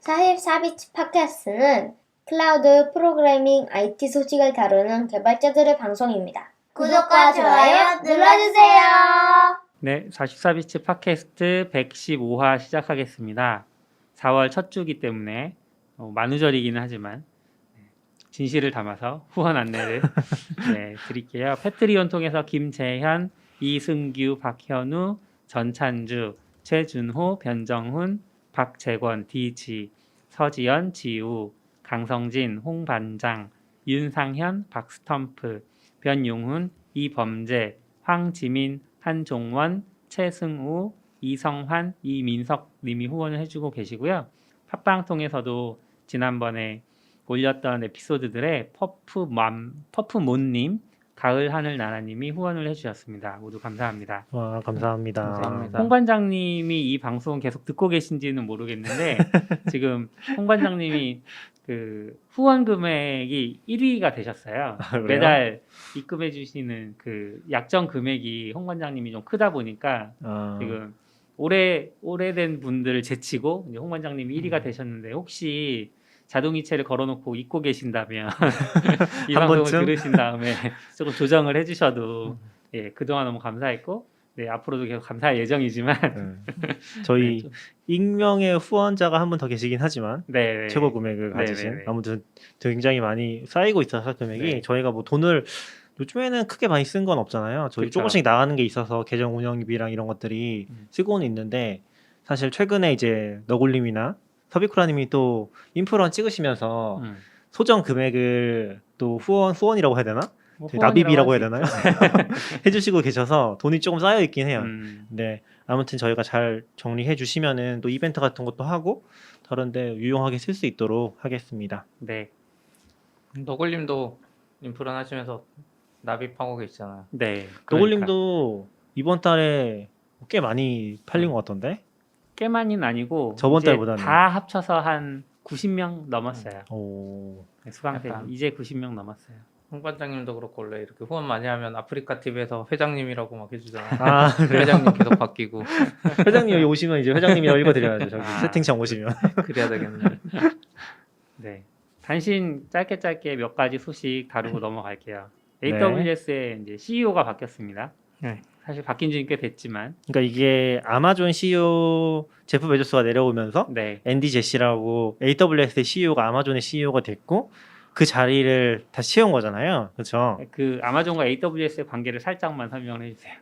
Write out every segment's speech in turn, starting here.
44비치 팟캐스트는 클라우드 프로그래밍 IT 소식을 다루는 개발자들의 방송입니다. 구독과 좋아요 눌러주세요. 네, 44비치 팟캐스트 115화 시작하겠습니다. 4월 첫 주기 때문에 만우절이기는 하지만 진실을 담아서 후원 안내를 드릴게요. 패트리온 통해서 김재현, 이승규, 박현우, 전찬주, 최준호, 변정훈, 박재권, 디지, 서지연, 지우, 강성진, 홍반장, 윤상현, 박스텀프, 변용훈, 이범재, 황지민, 한종원, 최승우, 이성환, 이민석 님이 후원을 해주고 계시고요. 팟빵 통해서도 지난번에 올렸던 에피소드들에 퍼프몬님, 가을하늘나라님이 후원을 해주셨습니다. 모두 감사합니다. 와, 감사합니다. 감사합니다. 홍 관장님이 이 방송 계속 듣고 계신지는 모르겠는데 지금 홍 관장님이 그 후원 금액이 1위가 되셨어요. 매달 입금해 주시는 그 약정 금액이 홍 관장님이 좀 크다 보니까 지금 오래된 분들을 제치고 이제 홍 관장님이 1위가 되셨는데 혹시 자동이체를 걸어놓고 잊고 계신다면 이 방송을 들으신 다음에 조금 조정을 해주셔도 그동안 너무 감사했고 앞으로도 계속 감사할 예정이지만 저희 익명의 후원자가 한 분 더 계시긴 하지만 최고 금액을 가지신 아무튼 굉장히 많이 쌓이고 있어서 금액이 저희가 뭐 돈을 요즘에는 크게 많이 쓴 건 없잖아요. 저희 조금씩 나가는 게 있어서 계정 운영비랑 이런 것들이 쓰고는 있는데 사실 최근에 이제 너굴님이나 서비쿠라님이 또 인프런 찍으시면서 소정 금액을 또 후원이라고 해야 되나? 납입이라고 해야 되나요? 해주시고 계셔서 돈이 조금 쌓여 있긴 해요. 네, 아무튼 저희가 잘 정리해 주시면은 또 이벤트 같은 것도 하고 다른데 유용하게 쓸 수 있도록 하겠습니다. 네. 너굴님도 인프런 하시면서 납입하고 계시잖아요. 네. 너굴님도 이번 달에 꽤 많이 팔린 것 같던데? 꽤 많이는 아니고 저번 달보다는 다 합쳐서 한 90명 넘었어요. 수강생 이제 90명 넘었어요. 홍 반장님도 그렇고 원래 이렇게 후원 많이 하면 아프리카 TV에서 회장님이라고 막 해주잖아요. 그래요? 회장님 계속 바뀌고. 회장님 여기 오시면 이제 회장님이라고 읽어드려야죠. 저기 채팅창 오시면. 그래야 되겠네. 네. 단신 짧게 몇 가지 소식 다루고 넘어갈게요. AWS의 이제 CEO가 바뀌었습니다. 네. 사실 바뀐 지는 꽤 됐지만. 그러니까 이게 아마존 CEO 제프 베조스가 내려오면서 앤디 제시라고 AWS의 CEO가 아마존의 CEO가 됐고 그 자리를 다시 채운 거잖아요. 그렇죠? 그 아마존과 AWS의 관계를 살짝만 설명을 해주세요.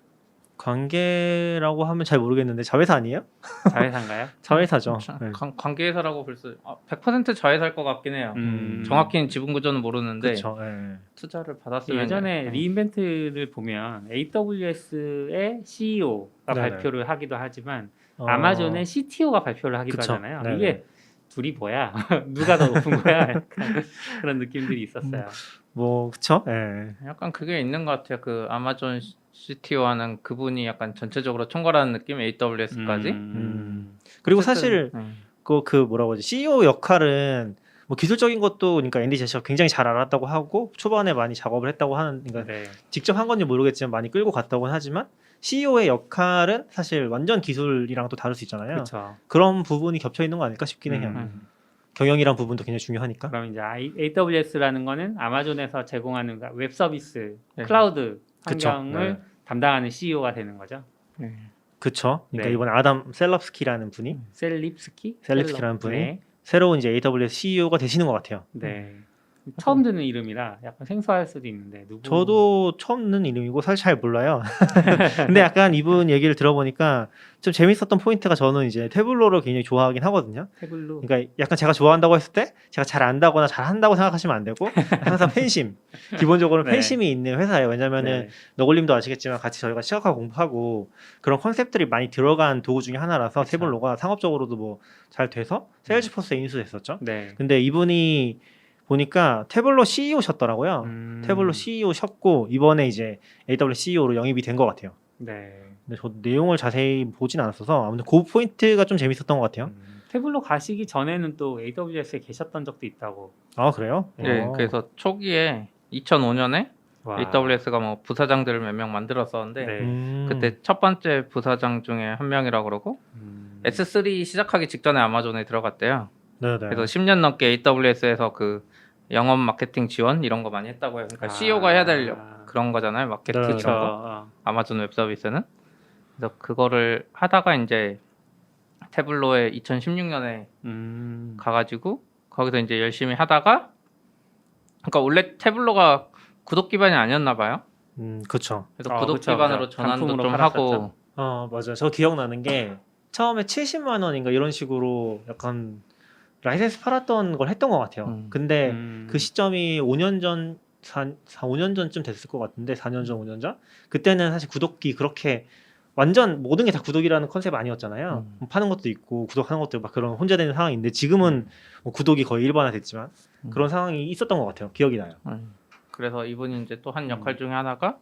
관계라고 하면 잘 모르겠는데 자회사 아니에요? 자회사인가요? 자회사죠. 네. 관계회사라고 벌써 100% 자회사일 것 같긴 해요. 정확히는 지분 구조는 모르는데 그쵸, 투자를 받았으면 예전에 리인벤트를 보면 AWS의 CEO가 발표를 하기도 하지만 아마존의 CTO가 발표를 하기도 하잖아요. 네네. 이게 둘이 뭐야? 누가 더 높은 거야? 약간 그런 느낌들이 있었어요. 뭐 그쵸? 약간 그게 있는 것 같아요. 그 아마존 CTO하는 그분이 약간 전체적으로 총괄하는 느낌, AWS까지. 그리고 사실 그 뭐라고 하지? CEO 역할은 뭐 기술적인 것도 그러니까 앤디 제시가 굉장히 잘 알았다고 하고 초반에 많이 작업을 했다고 하는 그러니까 직접 한 건지 모르겠지만 많이 끌고 갔다고는 하지만 CEO의 역할은 사실 완전 기술이랑 또 다를 수 있잖아요. 그쵸. 그런 부분이 겹쳐 있는 거 아닐까 싶긴 해요. 경영이란 부분도 굉장히 중요하니까. 그럼 이제 AWS라는 거는 아마존에서 제공하는 웹 서비스, 클라우드 환경을 담당하는 CEO가 되는 거죠. 그렇죠. 그러니까 이번에 아담 셀럽스키라는 분이 셀립스키라는 분이 새로운 이제 AWS CEO가 되시는 것 같아요. 네. 처음 듣는 이름이라 약간 생소할 수도 있는데 누구? 저도 처음 듣는 이름이고 사실 잘 몰라요. 근데 약간 이분 얘기를 들어보니까 좀 재밌었던 포인트가 저는 이제 태블로를 굉장히 좋아하긴 하거든요. 태블로. 그러니까 약간 제가 좋아한다고 했을 때 제가 잘 안다거나 잘 한다고 생각하시면 안 되고 항상 팬심. 기본적으로 팬심이 있는 회사예요. 왜냐면은 너굴님도 아시겠지만 같이 저희가 시각화 공부하고 그런 컨셉들이 많이 들어간 도구 중에 하나라서 태블로가 상업적으로도 뭐 잘 돼서 세일즈포스에 인수됐었죠. 근데 이분이 보니까 태블로 CEO셨더라고요. 태블로 CEO셨고 이번에 이제 AWS CEO로 영입이 된 것 같아요. 근데 저 내용을 자세히 보진 않았어서 아무튼 그 포인트가 좀 재밌었던 것 같아요. 태블로 가시기 전에는 또 AWS에 계셨던 적도 있다고. 아 그래요? 네, 그래서 초기에 2005년에 AWS가 뭐 부사장들을 몇 명 만들었었는데 그때 첫 번째 부사장 중에 한 명이라고 그러고 S3 시작하기 직전에 아마존에 들어갔대요. 네네. 그래서 10년 넘게 AWS에서 그 영업 마케팅 지원 이런 거 많이 했다고 해요. 그러니까 CEO가 해야 될 그런 거잖아요. 마케팅 네, 이런 거. 아마존 웹 서비스는. 그래서 그거를 하다가 이제 태블로에 2016년에 가가지고 거기서 이제 열심히 하다가 그러니까 원래 태블로가 구독 기반이 아니었나 봐요. 그쵸. 그래서 구독 기반으로 전환도 좀 하고. 맞아요. 저 기억나는 게 처음에 70만 원인가 이런 식으로 약간 라이센스 팔았던 걸 했던 것 같아요. 근데 그 시점이 5년 전, 5년 전쯤 됐을 것 같은데 4년 전, 5년 전? 그때는 사실 구독이 그렇게 완전 모든 게 다 구독이라는 컨셉 아니었잖아요. 파는 것도 있고 구독하는 것도 막 그런 혼재되는 상황인데 지금은 뭐 구독이 거의 일반화됐지만 그런 상황이 있었던 것 같아요. 기억이 나요. 그래서 이분이 이제 또 한 역할 중에 하나가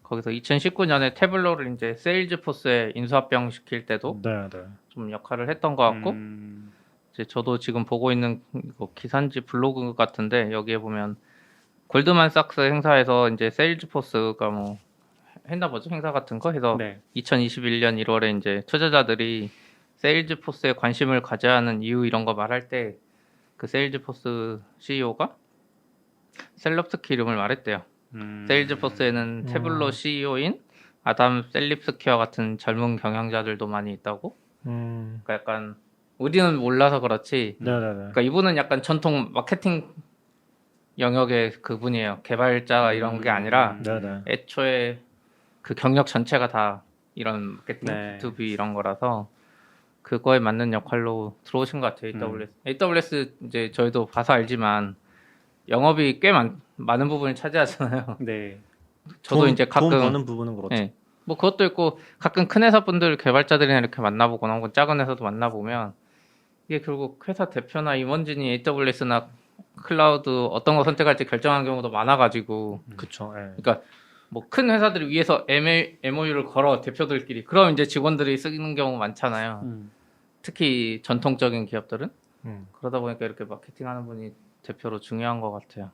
거기서 2019년에 태블로를 이제 세일즈포스에 인수합병 시킬 때도 좀 역할을 했던 것 같고 이제 저도 지금 보고 있는 기사인지 블로그 같은데 여기에 보면 골드만삭스 행사에서 이제 세일즈포스가 뭐 했나 보죠 행사 같은 거 해서 2021년 1월에 이제 투자자들이 세일즈포스에 관심을 가져야 하는 이유 이런 거 말할 때 그 세일즈포스 CEO가 셀럽스키 이름을 말했대요. 세일즈포스에는 태블로 CEO인 아담 셀립스키와 같은 젊은 경영자들도 많이 있다고. 그러니까 약간 우리는 몰라서 그렇지. 그러니까 이분은 약간 전통 마케팅 영역의 그분이에요. 개발자 이런 게 아니라 애초에 그 경력 전체가 다 이런 마케팅 B2B 이런 거라서 그거에 맞는 역할로 들어오신 것 같아요. AWS 이제 저희도 봐서 알지만 영업이 꽤 많은 부분을 차지하잖아요. 네. 저도 이제 가끔 돈 버는 부분은 그렇죠. 네. 뭐 그것도 있고 가끔 큰 회사 분들 개발자들이나 이렇게 만나보거나 혹은 작은 회사도 만나보면 이게 결국 회사 대표나 임원진이 AWS나 클라우드 어떤 거 선택할지 결정하는 경우도 많아가지고 그렇죠. 그러니까 뭐 큰 회사들 위해서 MOU를 걸어 대표들끼리 그럼 이제 직원들이 쓰는 경우 많잖아요. 특히 전통적인 기업들은 그러다 보니까 이렇게 마케팅하는 분이 대표로 중요한 것 같아요.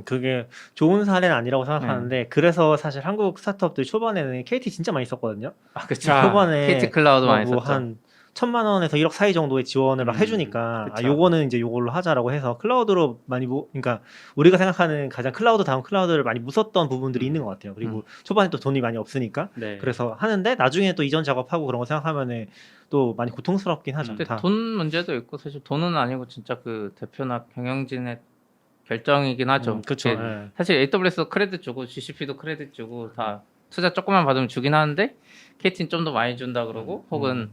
그게 좋은 사례는 아니라고 생각하는데 그래서 사실 한국 스타트업들 초반에는 KT 진짜 많이 썼거든요. 그렇죠. 초반에 KT 클라우드 많이 썼죠. 한 1,000만 원에서 1억 사이 정도의 지원을 막 해주니까 요거는 이제 요걸로 하자라고 해서 클라우드로 많이 그러니까 우리가 생각하는 가장 클라우드 다음 클라우드를 많이 묻었던 부분들이 있는 것 같아요. 그리고 초반에 또 돈이 많이 없으니까 그래서 하는데 나중에 또 이전 작업하고 그런 거 생각하면은 또 많이 고통스럽긴 하죠. 근데 돈 문제도 있고 사실 돈은 아니고 진짜 그 대표나 경영진의 결정이긴 하죠. 그렇죠. 사실 AWS 크레딧 주고 GCP도 크레딧 주고 다 투자 조금만 받으면 주긴 하는데 KT는 좀 더 많이 준다 그러고 혹은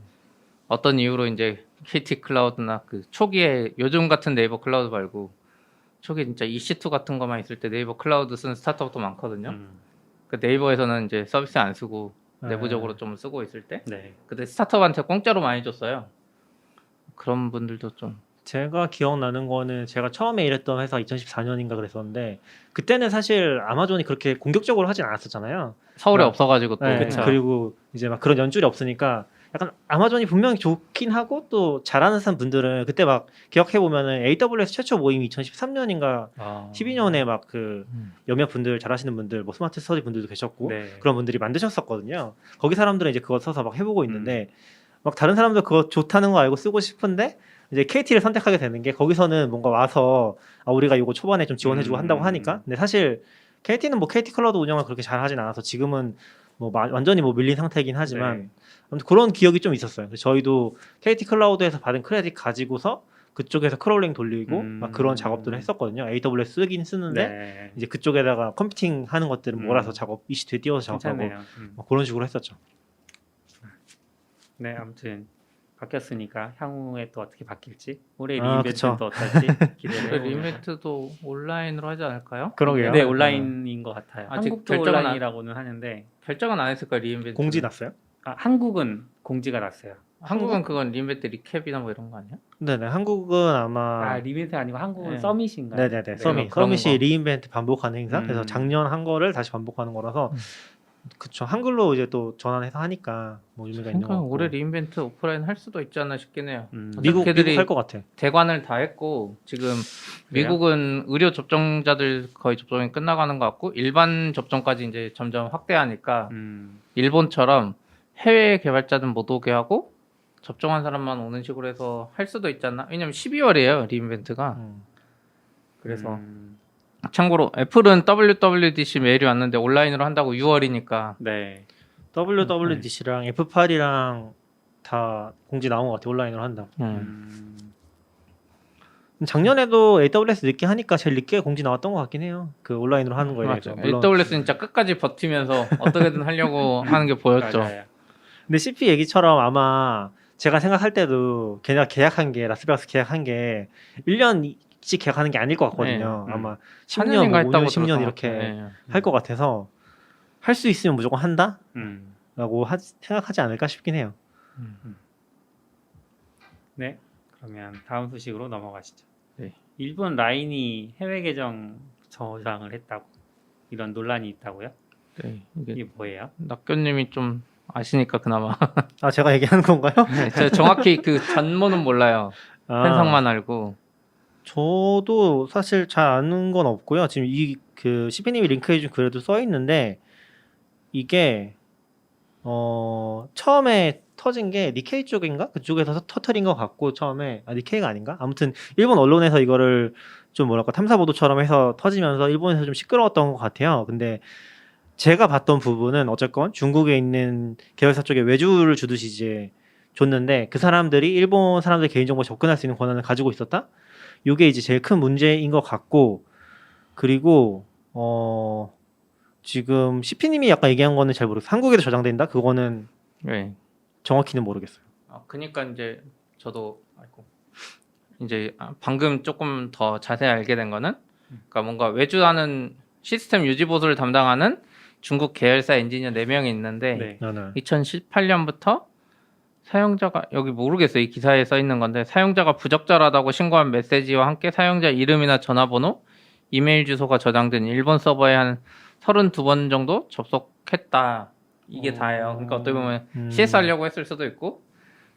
어떤 이유로 이제 KT 클라우드나 그 초기에 요즘 같은 네이버 클라우드 말고 초기에 진짜 EC2 같은 거만 있을 때 네이버 클라우드 쓰는 스타트업도 많거든요. 그 네이버에서는 이제 서비스 안 쓰고 내부적으로 좀 쓰고 있을 때 그때 스타트업한테 공짜로 많이 줬어요. 그런 분들도 좀 제가 기억나는 거는 제가 처음에 일했던 회사 2014년인가 그랬었는데 그때는 사실 아마존이 그렇게 공격적으로 하진 않았었잖아요. 서울에 없어가지고 또 그리고 이제 막 그런 연줄이 없으니까 약간 아마존이 분명히 좋긴 하고 또 잘하는 사람 분들은 그때 막 기억해 보면은 AWS 최초 모임이 2013년인가 12년에 막 그 몇몇 분들 잘하시는 분들 뭐 스마트 스터디 분들도 계셨고 그런 분들이 만드셨었거든요. 거기 사람들은 이제 그거 써서 막 해보고 있는데 막 다른 사람들 그거 좋다는 거 알고 쓰고 싶은데 이제 KT를 선택하게 되는 게 거기서는 뭔가 와서 우리가 이거 초반에 좀 지원해주고 한다고 하니까 근데 사실 KT는 뭐 KT 클라우드 운영을 그렇게 잘 하진 않아서 지금은 뭐 완전히 뭐 밀린 상태이긴 하지만 아무튼 그런 기억이 좀 있었어요. 그래서 저희도 KT 클라우드에서 받은 크레딧 가지고서 그쪽에서 크롤링 돌리고 막 그런 작업들을 했었거든요. AWS 쓰긴 쓰는데 이제 그쪽에다가 컴퓨팅 하는 것들은 몰아서 작업 EC2에 띄워서 작업하고 뭐 그런 식으로 했었죠. 네, 아무튼 바뀌었으니까 향후에 또 어떻게 바뀔지 올해 리인벤트는 또 어떨지 기대를 해보면 리인벤트도 온라인으로 하지 않을까요? 그러게요. 네, 온라인인 것 같아요. 아직 한국도 결정은 온라인이라고는 하는데 결정은 안 했을 거예요. 리인벤트 공지 났어요? 한국은 공지가 났어요. 한국은 그건 리인벤트 리캡이나 뭐 이런 거 아니야? 네네. 한국은 아마 리인벤트 아니고 한국은 서밋인가요? 네네네. 서밋이 리인벤트 반복하는 행사. 그래서 작년 한 거를 다시 반복하는 거라서 그쵸. 한글로 이제 또 전환해서 하니까 뭐 의미가 있는 거 같고. 올해 리인벤트 오프라인 할 수도 있지 않나 싶긴 해요. 미국 할 것 같아. 대관을 다 했고 지금 미국은 의료 접종자들 거의 접종이 끝나가는 것 같고 일반 접종까지 이제 점점 확대하니까 일본처럼 해외 개발자는 못 오게 하고 접종한 사람만 오는 식으로 해서 할 수도 있지 않나? 왜냐면 12월이에요 리인벤트가. 그래서 참고로 애플은 WWDC 메일이 왔는데 온라인으로 한다고 6월이니까. 네. WWDC랑 F8이랑 다 공지 나온 것 같아요. 온라인으로 한다고. 작년에도 AWS 늦게 하니까 제일 늦게 공지 나왔던 것 같긴 해요. 그 온라인으로 하는 거에 대해서. 맞죠. AWS 진짜 끝까지 버티면서 어떻게든 하려고 하는 게 보였죠. 맞아요. 근데 CP 얘기처럼 아마 제가 생각할 때도 걔네가 계약한 게 라스베가스 계약한 게 1년씩 계약하는 게 아닐 것 같거든요. 네. 아마 4년인가 10년, 뭐 5년, 했다고 10년 들었던 이렇게 것 같아요. 할 것 같아서 할 수 있으면 무조건 한다? 음. 라고 생각하지 않을까 싶긴 해요. 네. 그러면 다음 소식으로 넘어가시죠. 네. 일본 라인이 해외 계정 저장을 했다고 이런 논란이 있다고요? 네, 이게 이게 뭐예요? 낙교님이 좀 아시니까 그나마. 아, 제가 얘기하는 건가요? 네, 제가 정확히 그 전모는 몰라요. 현상만 알고. 저도 사실 잘 아는 건 없고요. 지금 그 CP님이 링크해준 글에도 써 있는데 이게 처음에 터진 게 니케이 쪽인가? 그쪽에서 터트린 것 같고 처음에 니케이가 아닌가? 아무튼 일본 언론에서 이거를 좀 뭐랄까 탐사 보도처럼 해서 터지면서 일본에서 좀 시끄러웠던 것 같아요. 근데 제가 봤던 부분은 어쨌건 중국에 있는 계열사 쪽에 외주를 주듯이 이제 줬는데 그 사람들이 일본 사람들 개인정보에 접근할 수 있는 권한을 가지고 있었다? 이게 이제 제일 큰 문제인 것 같고 그리고 지금 CP님이 약간 얘기한 거는 잘 모르겠어요. 한국에도 저장된다? 그거는 네. 정확히는 모르겠어요. 그니까 이제 저도 이제 방금 조금 더 자세히 알게 된 거는 그러니까 뭔가 외주하는 시스템 유지 보수를 담당하는 중국 계열사 엔지니어 4명이 있는데 네. 2018년부터 사용자가 여기 모르겠어요. 이 기사에 써 있는 건데 사용자가 부적절하다고 신고한 메시지와 함께 사용자 이름이나 전화번호, 이메일 주소가 저장된 일본 서버에 한 32번 정도 접속했다. 이게 다예요. 그러니까 어떻게 보면 CS 하려고 했을 수도 있고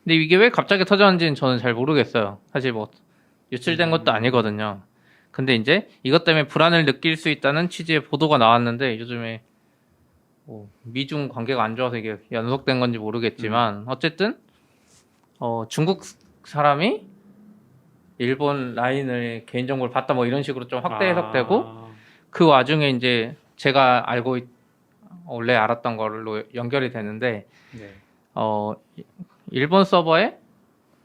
근데 이게 왜 갑자기 터졌는지는 저는 잘 모르겠어요. 사실 뭐 유출된 것도 아니거든요. 근데 이제 이것 때문에 불안을 느낄 수 있다는 취지의 보도가 나왔는데 요즘에 뭐 미중 관계가 안 좋아서 이게 연속된 건지 모르겠지만 어쨌든 중국 사람이 일본 라인을 개인정보를 봤다 뭐 이런 식으로 좀 확대 해석되고 그 와중에 이제 제가 원래 알았던 걸로 연결이 되는데 네. 일본 서버에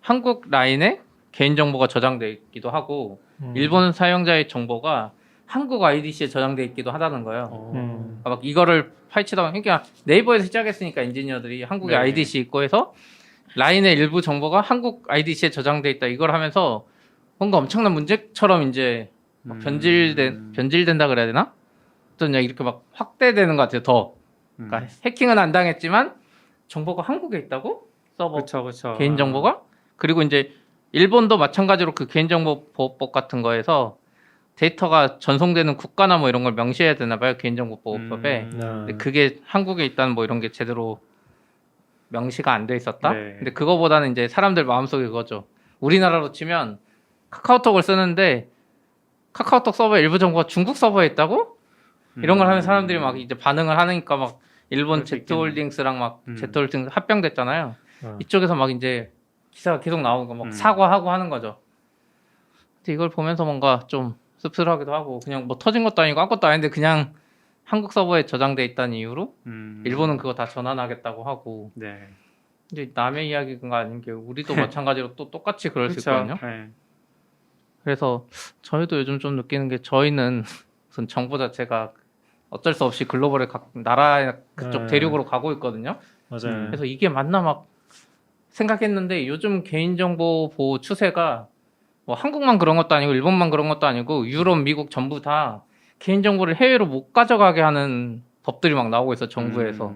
한국 라인에 개인정보가 저장돼 있기도 하고 일본 사용자의 정보가 한국 IDC에 저장돼 있기도 하다는 거예요. 그러니까 막 이거를 파헤치다가 그러니까 네이버에서 시작했으니까 엔지니어들이 한국에 네. IDC 있고 해서 라인의 일부 정보가 한국 IDC에 저장돼 있다 이걸 하면서 뭔가 엄청난 문제처럼 이제 막 변질된다 그래야 되나? 어떤 이렇게 막 확대되는 것 같아요. 더 그러니까 해킹은 안 당했지만 정보가 한국에 있다고 서버 그쵸. 개인 정보가 그리고 이제 일본도 마찬가지로 그 개인정보 보호법 같은 거에서 데이터가 전송되는 국가나 뭐 이런 걸 명시해야 되나 봐요. 개인정보 보호법에. 근데 그게 한국에 있다는 뭐 이런 게 제대로 명시가 안 돼 있었다. 네. 근데 그거보다는 이제 사람들 마음속에 그거죠. 우리나라로 치면 카카오톡을 쓰는데 카카오톡 서버의 일부 정보가 중국 서버에 있다고? 이런 걸 하면 사람들이 막 이제 반응을 하니까 막 일본 Z홀딩스랑 막 Z홀딩스 합병됐잖아요. 이쪽에서 막 이제 기사가 계속 나오고 막 사과하고 하는 거죠. 근데 이걸 보면서 뭔가 좀 씁쓸하기도 하고 그냥 뭐 터진 것도 아니고 아무것도 아닌데 그냥 한국 서버에 저장돼 있다는 이유로 일본은 그거 다 전환하겠다고 하고 네. 이제 남의 이야기가 아닌 게 우리도 마찬가지로 또 똑같이 그럴 수 있거든요. 네. 그래서 저희도 요즘 좀 느끼는 게 저희는 우선 정보 자체가 어쩔 수 없이 글로벌에 나라 그쪽 대륙으로 가고 있거든요. 맞아요. 그래서 이게 맞나 막 생각했는데 요즘 개인정보 보호 추세가 뭐 한국만 그런 것도 아니고 일본만 그런 것도 아니고 유럽, 미국 전부 다 개인정보를 해외로 못 가져가게 하는 법들이 막 나오고 있어 정부에서.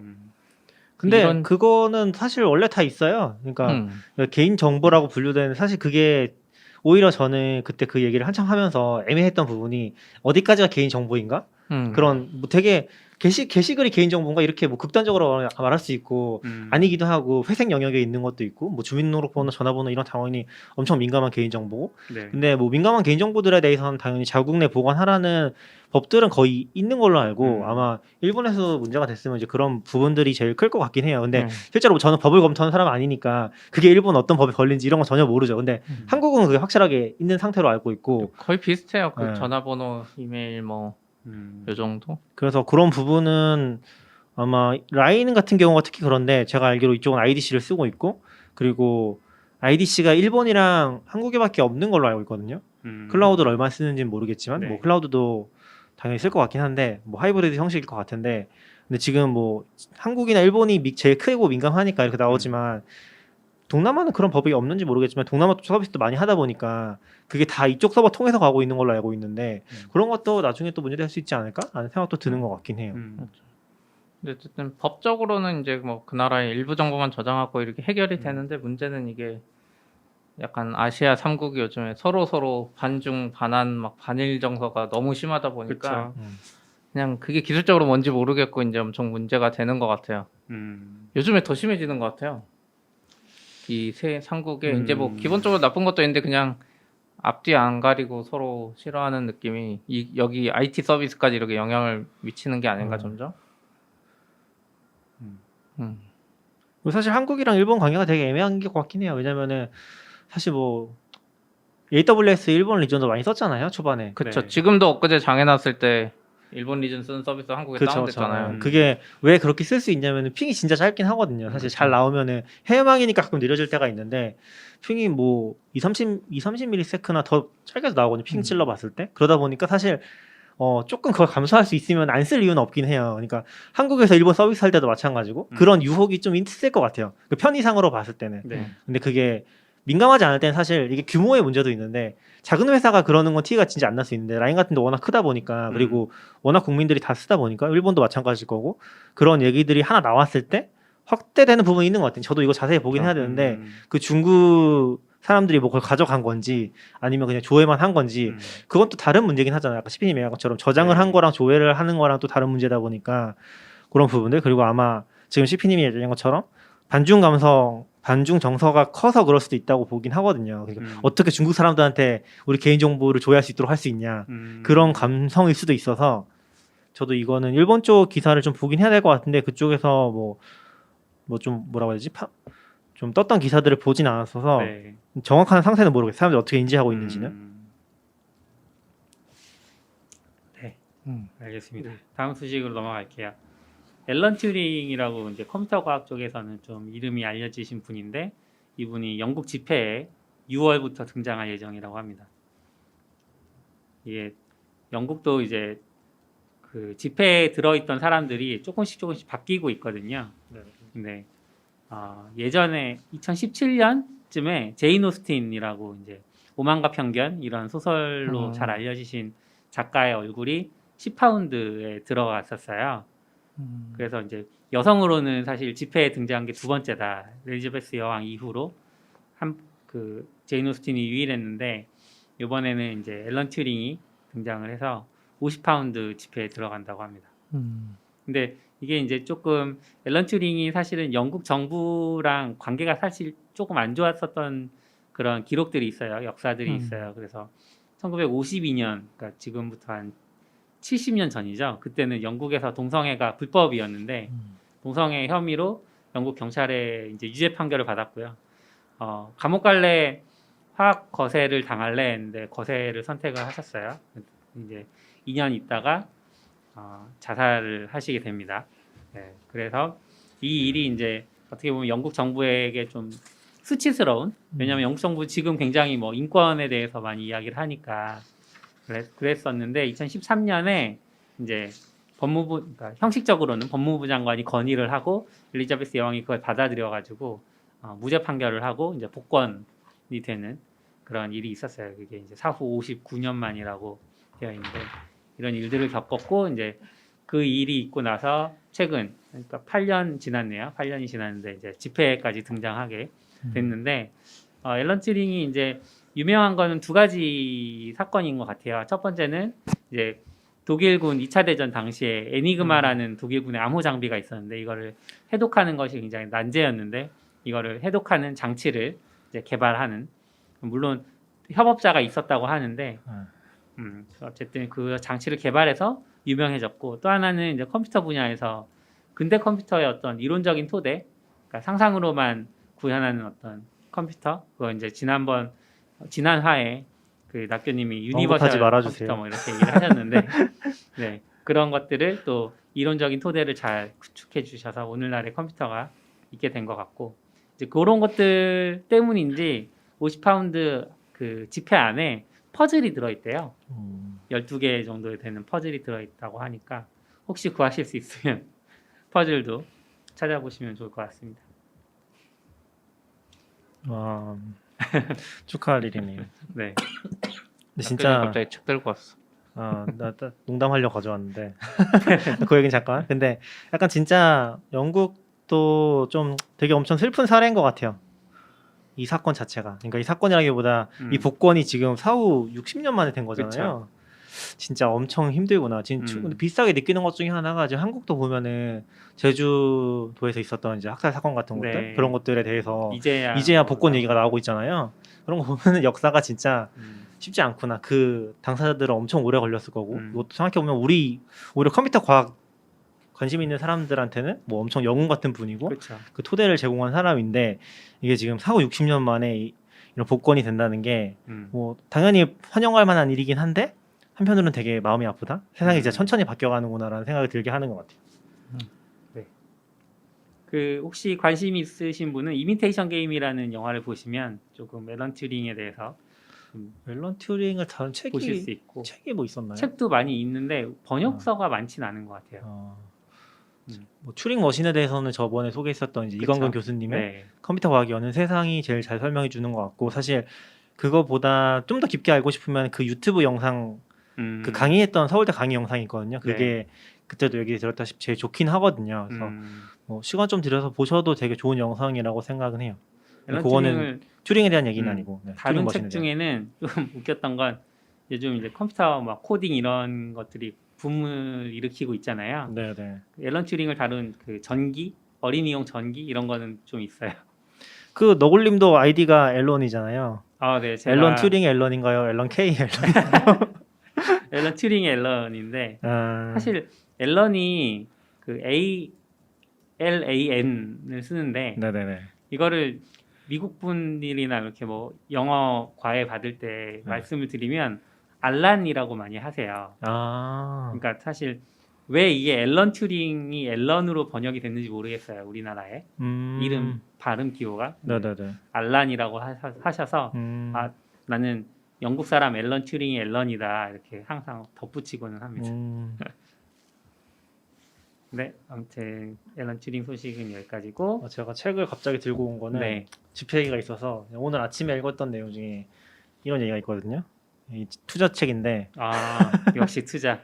근데 그거는 사실 원래 다 있어요. 그러니까 개인 정보라고 분류되는 사실 그게 오히려 저는 그때 그 얘기를 한참 하면서 애매했던 부분이 어디까지가 개인 정보인가? 그런 뭐 되게 게시글이 개인정보인가 이렇게 뭐 극단적으로 말할 수 있고 아니기도 하고 회색 영역에 있는 것도 있고 뭐 주민등록번호, 전화번호 이런 당연히 엄청 민감한 개인정보고 네. 근데 뭐 민감한 개인정보들에 대해서는 당연히 자국 내 보관하라는 법들은 거의 있는 걸로 알고 아마 일본에서 문제가 됐으면 이제 그런 부분들이 제일 클 것 같긴 해요. 근데 실제로 저는 법을 검토하는 사람 아니니까 그게 일본 어떤 법에 걸린지 이런 건 전혀 모르죠. 근데 한국은 그게 확실하게 있는 상태로 알고 있고 거의 비슷해요. 그 네. 전화번호, 이메일 뭐 요 정도. 그래서 그런 부분은 아마 라인 같은 경우가 특히 그런데 제가 알기로 이쪽은 IDC를 쓰고 있고 그리고 IDC가 일본이랑 한국에밖에 없는 걸로 알고 있거든요. 클라우드를 얼마 쓰는지는 모르겠지만 네. 뭐 클라우드도 당연히 쓸 것 같긴 한데 뭐 하이브리드 형식일 것 같은데 근데 지금 뭐 한국이나 일본이 제일 크고 민감하니까 이렇게 나오지만 동남아는 그런 법이 없는지 모르겠지만 동남아 서비스도 많이 하다 보니까 그게 다 이쪽 서버 통해서 가고 있는 걸로 알고 있는데 그런 것도 나중에 또 문제될 수 있지 않을까? 라는 생각도 드는 것 같긴 해요. 근데 어쨌든 법적으로는 이제 뭐 그 나라의 일부 정보만 저장하고 이렇게 해결이 되는데 문제는 이게 약간 아시아 3국이 요즘에 서로 반중 반한 막 반일 정서가 너무 심하다 보니까 그냥 그게 기술적으로 뭔지 모르겠고 이제 엄청 문제가 되는 것 같아요. 요즘에 더 심해지는 것 같아요. 이 세 3국에 이제 뭐 기본적으로 나쁜 것도 있는데 그냥 앞뒤 안 가리고 서로 싫어하는 느낌이 여기 IT 서비스까지 이렇게 영향을 미치는 게 아닌가 점점. 사실 한국이랑 일본 관계가 되게 애매한 것 같긴 해요. 왜냐면은 사실 뭐 AWS 일본 리전도 많이 썼잖아요 초반에. 그렇죠. 네. 지금도 엊그제 장해놨을 때 일본 리전 쓰는 서비스 한국에 그쵸, 다운됐잖아요. 그게 왜 그렇게 쓸 수 있냐면은 핑이 진짜 짧긴 하거든요. 사실 잘 나오면은 해외망이니까 가끔 느려질 때가 있는데 핑이 뭐 2-30ms나 더 짧게 나오거든요. 핑 찔러봤을 때. 그러다 보니까 사실 조금 그걸 감수할 수 있으면 안 쓸 이유는 없긴 해요. 그러니까 한국에서 일본 서비스 할 때도 마찬가지고 그런 유혹이 좀 있을 것 같아요. 그 편의상으로 봤을 때는. 네. 근데 그게 민감하지 않을 때는 사실 이게 규모의 문제도 있는데 작은 회사가 그러는 건 티가 진짜 안 날 수 있는데 라인 같은 데 워낙 크다 보니까 그리고 워낙 국민들이 다 쓰다 보니까 일본도 마찬가지일 거고 그런 얘기들이 하나 나왔을 때 확대되는 부분이 있는 것 같아요. 저도 이거 자세히 보긴 해야 되는데 그 중국 사람들이 뭐 그걸 가져간 건지 아니면 그냥 조회만 한 건지 그건 또 다른 문제긴 하잖아요. 아까 시피님 얘기한 것처럼 저장을 한 거랑 조회를 하는 거랑 또 다른 문제다 보니까 그런 부분들 그리고 아마 지금 시피님이 얘기한 것처럼 반중 정서가 커서 그럴 수도 있다고 보긴 하거든요. 그러니까 어떻게 중국 사람들한테 우리 개인정보를 조회할 수 있도록 할 수 있냐 그런 감성일 수도 있어서 저도 이거는 일본 쪽 기사를 좀 보긴 해야 될 것 같은데 그쪽에서 뭐 좀 뭐라고 해야 되지? 좀 떴던 기사들을 보진 않았어서 네. 정확한 상세는 모르겠어요. 사람들이 어떻게 인지하고 있는지는. 네, 알겠습니다. 다음 소식으로 넘어갈게요. 앨런 튜링이라고 이제 컴퓨터 과학 쪽에서는 좀 이름이 알려지신 분인데 이분이 영국 집회에 6월부터 등장할 예정이라고 합니다. 이게 영국도 이제 그 집회에 들어있던 사람들이 조금씩 바뀌고 있거든요. 근데 예전에 2017년쯤에 제인 오스틴이라고 이제 오만과 편견 이런 소설로 잘 알려지신 작가의 얼굴이 10파운드에 들어갔었어요. 그래서 이제 여성으로는 사실 집회에 등장한 게 두 번째다. 엘리자베스 여왕 이후로 그 제인 오스틴이 유일했는데 이번에는 이제 앨런 튜링이 등장을 해서 50파운드 집회에 들어간다고 합니다. 근데 이게 이제 조금 앨런 튜링이 사실은 영국 정부랑 관계가 사실 조금 안 좋았었던 그런 기록들이 있어요. 역사들이 있어요. 그래서 1952년, 그러니까 지금부터 한 70년 전이죠. 그때는 영국에서 동성애가 불법이었는데 동성애 혐의로 영국 경찰에 이제 유죄 판결을 받았고요. 감옥 갈래 화학 거세를 당할래 했는데 거세를 선택을 하셨어요. 이제 2년 있다가 자살을 하시게 됩니다. 네, 그래서 이 일이 이제 어떻게 보면 영국 정부에게 좀 수치스러운, 왜냐하면 영국 정부 지금 굉장히 뭐 인권에 대해서 많이 이야기를 하니까 그랬었는데 2013년에 이제 그러니까 형식적으로는 법무부 장관이 건의를 하고 엘리자베스 여왕이 그걸 받아들여가지고 무죄 판결을 하고 이제 복권이 되는 그런 일이 있었어요. 그게 이제 사후 59년 만이라고 되어 있는데 이런 일들을 겪었고 이제 그 일이 있고 나서 최근 그러니까 8년 지났네요. 8년이 지났는데 이제 집회까지 등장하게 됐는데 앨런 튜링이 이제 유명한 거는 두 가지 사건인 것 같아요. 첫 번째는 이제 독일군 2차 대전 당시에 에니그마라는 독일군의 암호 장비가 있었는데 이거를 해독하는 것이 굉장히 난제였는데 이거를 해독하는 장치를 이제 개발하는 물론 협업자가 있었다고 하는데 어쨌든 그 장치를 개발해서 유명해졌고 또 하나는 이제 컴퓨터 분야에서 근대 컴퓨터의 어떤 이론적인 토대, 그러니까 상상으로만 구현하는 어떤 컴퓨터, 그거 이제 지난 화에 그 낙교님이 유니버설 컴퓨터 뭐 이렇게 얘기를 하셨는데, 네 그런 것들을 또 이론적인 토대를 잘 구축해 주셔서 오늘날의 컴퓨터가 있게 된 것 같고 이제 그런 것들 때문인지 50파운드 그 지폐 안에 퍼즐이 들어있대요. 12개 정도 되는 퍼즐이 들어있다고 하니까 혹시 구하실 수 있으면 퍼즐도 찾아보시면 좋을 것 같습니다. 와, 축하할 일이네요. 네. 근데 진짜 갑자기 책 들고 왔어. 나 농담하려고 가져왔는데 그 얘기는 잠깐. 근데 약간 진짜 영국도 좀 되게 엄청 슬픈 사례인 것 같아요. 이 사건 자체가. 그러니까 이 사건이라기보다 이 복권이 지금 사후 60년 만에 된 거잖아요. 그쵸. 진짜 엄청 힘들구나. 근데 비슷하게 느끼는 것 중에 하나가 지금 한국도 보면은 제주도에서 있었던 이제 학살 사건 같은 것들 네. 그런 것들에 대해서 이제야 복권 얘기가 나오고 있잖아요. 그런 거 보면은 역사가 진짜 쉽지 않구나. 그 당사자들은 엄청 오래 걸렸을 거고 이것도 생각해보면 오히려 컴퓨터 과학 관심 있는 사람들한테는 뭐 엄청 영웅 같은 분이고 그쵸. 그 토대를 제공한 사람인데 이게 지금 사후 60년 만에 이런 복권이 된다는 게 뭐 당연히 환영할 만한 일이긴 한데 한편으로는 되게 마음이 아프다. 세상이 진짜 천천히 바뀌어가는구나라는 생각이 들게 하는 것 같아요. 네. 그 혹시 관심 있으신 분은 이미테이션 게임이라는 영화를 보시면 조금 앨런 튜링에 대해서 앨런 튜링을 다룬 보실 수 있고 책이 뭐 있었나요? 책도 많이 있는데 번역서가 많지는 않은 것 같아요. 뭐 튜링 머신에 대해서는 저번에 소개했었던 이제 이광근 교수님의 네. 컴퓨터 과학이 여는 세상이 제일 잘 설명해 주는 것 같고 사실 그거보다 좀 더 깊게 알고 싶으면 그 유튜브 영상 그 강의했던 서울대 강의 영상이 있거든요. 그게 그때도 얘기 들었다시피 제일 좋긴 하거든요. 그래서 뭐 시간 좀 들여서 보셔도 되게 좋은 영상이라고 생각은 해요. 그거는 튜링에 대한 얘기는 아니고 다른 책 중에는 좀 웃겼던 건 요즘 이제 컴퓨터 막 코딩 이런 것들이 붐을 일으키고 있잖아요. 네네. 앨런 튜링을 다룬 그 전기, 어린이용 전기 이런 거는 좀 있어요. 그 너굴님도 아이디가 앨런이잖아요. 아, 네. 앨런 튜링의 앨런인가요? 앨런 K 앨런인가요? 앨런 튜링의 앨런인데 사실 앨런이 그 ALAN을 쓰는데 네네네. 이거를 미국 분들이나 이렇게 뭐 영어 과외 받을 때 말씀을 드리면 알란이라고 많이 하세요. 그러니까 사실 왜 이게 앨런 튜링이 앨런으로 번역이 됐는지 모르겠어요. 우리나라에 이름 발음 기호가 네네네. 알란이라고 하셔서 나는 영국 사람 앨런 튜링이 앨런이다 이렇게 항상 덧붙이고는 합니다. 네, 아무튼 앨런 튜링 소식은 여기까지고 제가 책을 갑자기 들고 온 거는 집회 얘기가 있어서 오늘 아침에 읽었던 내용 중에 이런 얘기가 있거든요. 이 투자 책인데 역시 투자.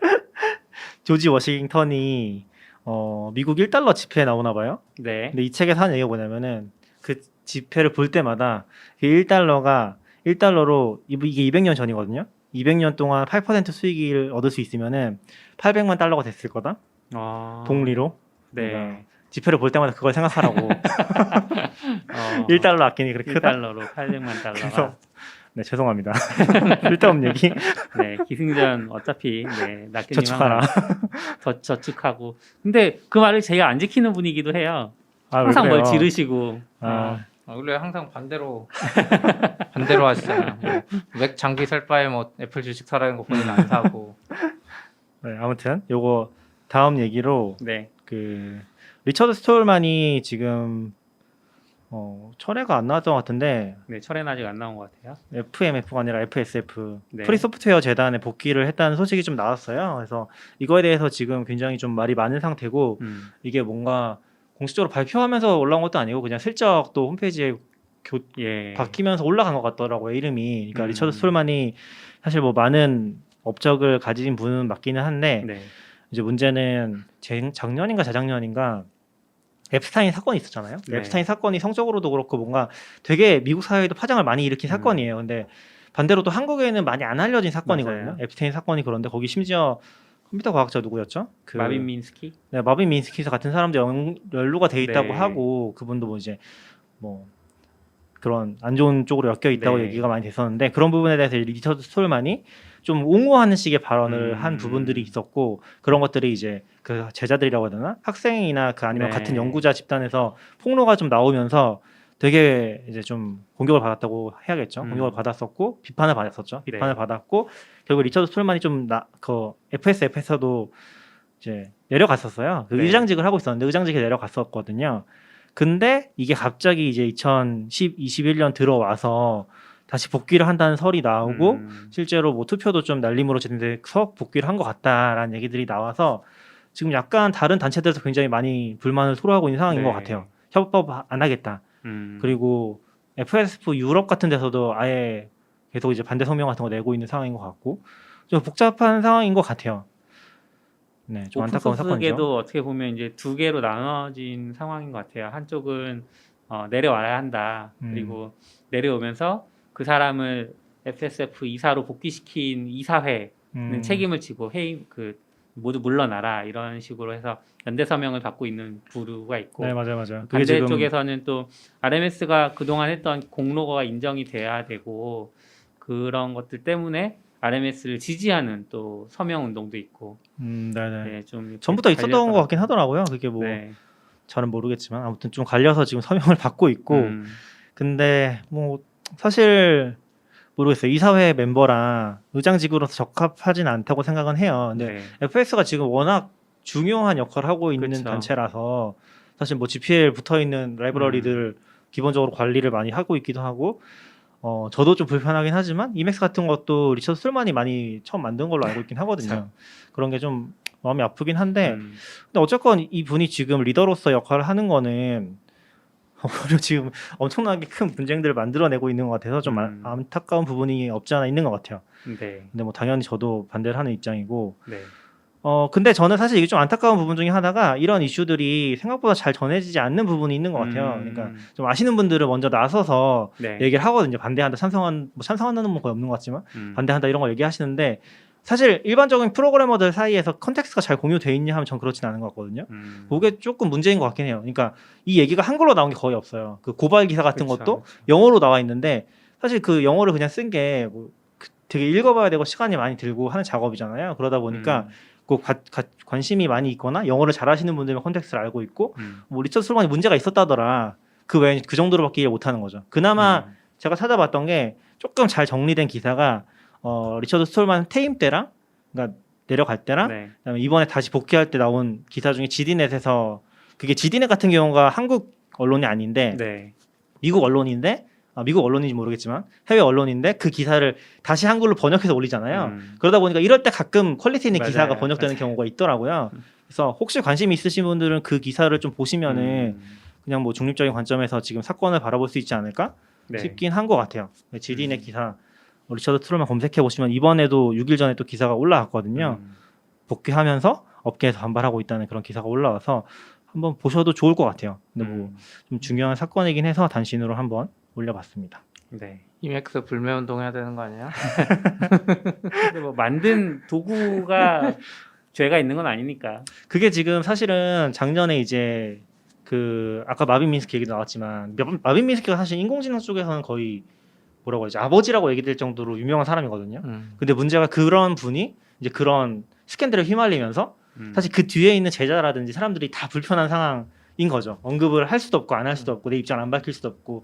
조지 워싱턴이 미국 1달러 지폐에 나오나 봐요. 네. 근데 이 책에서 하는 얘기가 뭐냐면은 그 지폐를 볼 때마다 그 1달러로 이게 200년 전이거든요. 200년 동안 8% 수익을 얻을 수 있으면은 800만 달러가 됐을 거다. 복리로. 네. 그러니까 지폐를 볼 때마다 그걸 생각하라고. 1달러 아끼니 그렇게 크다. 1달러로 800만 달러가. 그래서 네, 죄송합니다. 쓸데없는 얘기. 네, 기승전 어차피 낙교님 저축하라. 저축하고. 근데 그 말을 제가 안 지키는 분이기도 해요. 항상 뭘 지르시고. 원래 항상 반대로 하시잖아요. 맥 장비 살 바에 뭐 애플 주식 사라는 거 본인 안 사고. 네, 아무튼 요거 다음 얘기로 그 리처드 스톨만이 지금 철회가 안 나왔던 것 같은데 철회는 아직 안 나온 것 같아요. FMF가 아니라 FSF 프리소프트웨어 재단에 복귀를 했다는 소식이 좀 나왔어요. 그래서 이거에 대해서 지금 굉장히 좀 말이 많은 상태고 이게 뭔가 공식적으로 발표하면서 올라온 것도 아니고 그냥 슬쩍 또 홈페이지에 바뀌면서 올라간 것 같더라고요, 이름이. 그러니까 리처드 스톨만이 사실 뭐 많은 업적을 가진 분은 맞기는 한데 이제 문제는 작년인가 재작년인가 앱스타인 사건이 있었잖아요. 앱스타인 사건이 성적으로도 그렇고 뭔가 되게 미국 사회에도 파장을 많이 일으킨 사건이에요. 근데 반대로 또 한국에는 많이 안 알려진 사건이거든요. 앱스타인 사건이. 그런데 거기 심지어 컴퓨터 과학자 누구였죠? 마빈 미nsky? 네, 마빈 민스키에서 같은 사람들 연루가 돼 있다고 네. 하고 그분도 뭐 이제 뭐 그런 안 좋은 쪽으로 엮여 있다고 네. 얘기가 많이 됐었는데 그런 부분에 대해서 리처드 스톨만이 좀 옹호하는 식의 발언을 한 음. 부분들이 있었고 그런 것들이 이제 그 제자들이라고 해야 되나 학생이나 그 아니면 네. 같은 연구자 집단에서 폭로가 좀 나오면서 되게 이제 좀 공격을 받았다고 해야겠죠. 공격을 받았었고 비판을 받았었죠. 비판을 네. 받았고 결국 리처드 스톨만이 좀 그 FSF에서도 이제 내려갔었어요. 그 네. 의장직을 하고 있었는데 의장직에 내려갔었거든요. 근데 이게 갑자기 이제 2021년 들어와서 다시 복귀를 한다는 설이 나오고 실제로 뭐 투표도 좀 날림으로 진행돼서 복귀를 한 것 같다라는 얘기들이 나와서 지금 약간 다른 단체들에서 굉장히 많이 불만을 토로하고 있는 상황인 네. 것 같아요. 협법 안 하겠다. 그리고 FSF 유럽 같은 데서도 아예 계속 이제 반대 성명 같은 거 내고 있는 상황인 것 같고 좀 복잡한 상황인 것 같아요. 네, 좀 안타까운 사건이죠. 오픈소스계도 어떻게 보면 이제 두 개로 나눠진 상황인 것 같아요. 한쪽은 내려와야 한다. 그리고 내려오면서 그 사람을 FSF 이사로 복귀시킨 이사회는 책임을 지고 모두 물러나라 이런 식으로 해서 연대 서명을 받고 있는 부류가 있고 네, 맞아요. 반대 지금 쪽에서는 또 RMS가 그동안 했던 공로가 인정이 돼야 되고 그런 것들 때문에 RMS를 지지하는 또 서명 운동도 있고 네네. 네, 좀 전부터 있었던 것 같긴 하더라고요. 그게 뭐 네. 잘은 모르겠지만 아무튼 좀 갈려서 지금 서명을 받고 있고 근데 뭐 사실 모르겠어요. 이사회 멤버랑 의장직으로서 적합하진 않다고 생각은 해요. 근데 네. FS가 지금 워낙 중요한 역할을 하고 있는 그쵸. 단체라서 사실 뭐 GPL 붙어 있는 라이브러리들 기본적으로 관리를 많이 하고 있기도 하고 저도 좀 불편하긴 하지만 이맥스 같은 것도 리처드 스톨만이 많이 처음 만든 걸로 알고 있긴 하거든요. 그런 게 좀 마음이 아프긴 한데 근데 어쨌건 이 분이 지금 리더로서 역할을 하는 거는 오히려 지금 엄청나게 큰 분쟁들을 만들어내고 있는 것 같아서 좀 안타까운 부분이 없지 않아 있는 것 같아요. 네. 근데 뭐 당연히 저도 반대를 하는 입장이고 네. 근데 저는 사실 이게 좀 안타까운 부분 중에 하나가 이런 이슈들이 생각보다 잘 전해지지 않는 부분이 있는 것 같아요. 그러니까 좀 아시는 분들은 먼저 나서서 네. 얘기를 하거든요. 반대한다, 찬성한다는 건 거의 없는 것 같지만 반대한다 이런 거 얘기하시는데 사실 일반적인 프로그래머들 사이에서 컨텍스트가 잘 공유돼 있냐 하면 전 그렇진 않은 것 같거든요. 그게 조금 문제인 것 같긴 해요. 그러니까 이 얘기가 한글로 나온 게 거의 없어요. 그 고발 기사 같은 그쵸, 것도 그쵸. 영어로 나와 있는데 사실 그 영어를 그냥 쓴 게 뭐 되게 읽어봐야 되고 시간이 많이 들고 하는 작업이잖아요. 그러다 보니까 그 관심이 많이 있거나 영어를 잘하시는 분들은 컨텍스트를 알고 있고 뭐 리처드 스톨만이 문제가 있었다더라. 그 외에 그 정도로밖에 이해 못하는 거죠. 그나마 제가 찾아봤던 게 조금 잘 정리된 기사가 리처드 스톨만 퇴임 때랑 그러니까 내려갈 때랑 네. 그다음에 이번에 다시 복귀할 때 나온 기사 중에 지디넷에서 그게 지디넷 같은 경우가 한국 언론이 아닌데 네. 미국 언론인데 미국 언론인지 모르겠지만 해외 언론인데 그 기사를 다시 한글로 번역해서 올리잖아요. 그러다 보니까 이럴 때 가끔 퀄리티 있는 기사가 맞아요. 번역되는 경우가 있더라고요. 그래서 혹시 관심이 있으신 분들은 그 기사를 좀 보시면은 그냥 뭐 중립적인 관점에서 지금 사건을 바라볼 수 있지 않을까 네. 싶긴 한 것 같아요. 지디넷 기사 리처드 스톨만 검색해 보시면 이번에도 6일 전에 또 기사가 올라왔거든요. 복귀하면서 업계에서 반발하고 있다는 그런 기사가 올라와서 한번 보셔도 좋을 것 같아요. 근데 뭐 좀 중요한 사건이긴 해서 단신으로 한번 올려봤습니다. 네. 이맥스 불매운동 해야 되는 거 아니야? 근데 뭐 만든 도구가 죄가 있는 건 아니니까. 그게 지금 사실은 작년에 이제 그 아까 마빈 민스키 얘기 나왔지만 마빈 민스키가 사실 인공지능 쪽에서는 거의 뭐라고 하지 아버지라고 얘기될 정도로 유명한 사람이거든요. 근데 문제가 그런 분이 이제 그런 스캔들에 휘말리면서 사실 그 뒤에 있는 제자라든지 사람들이 다 불편한 상황인 거죠. 언급을 할 수도 없고 안 할 수도 없고 내 입장을 안 밝힐 수도 없고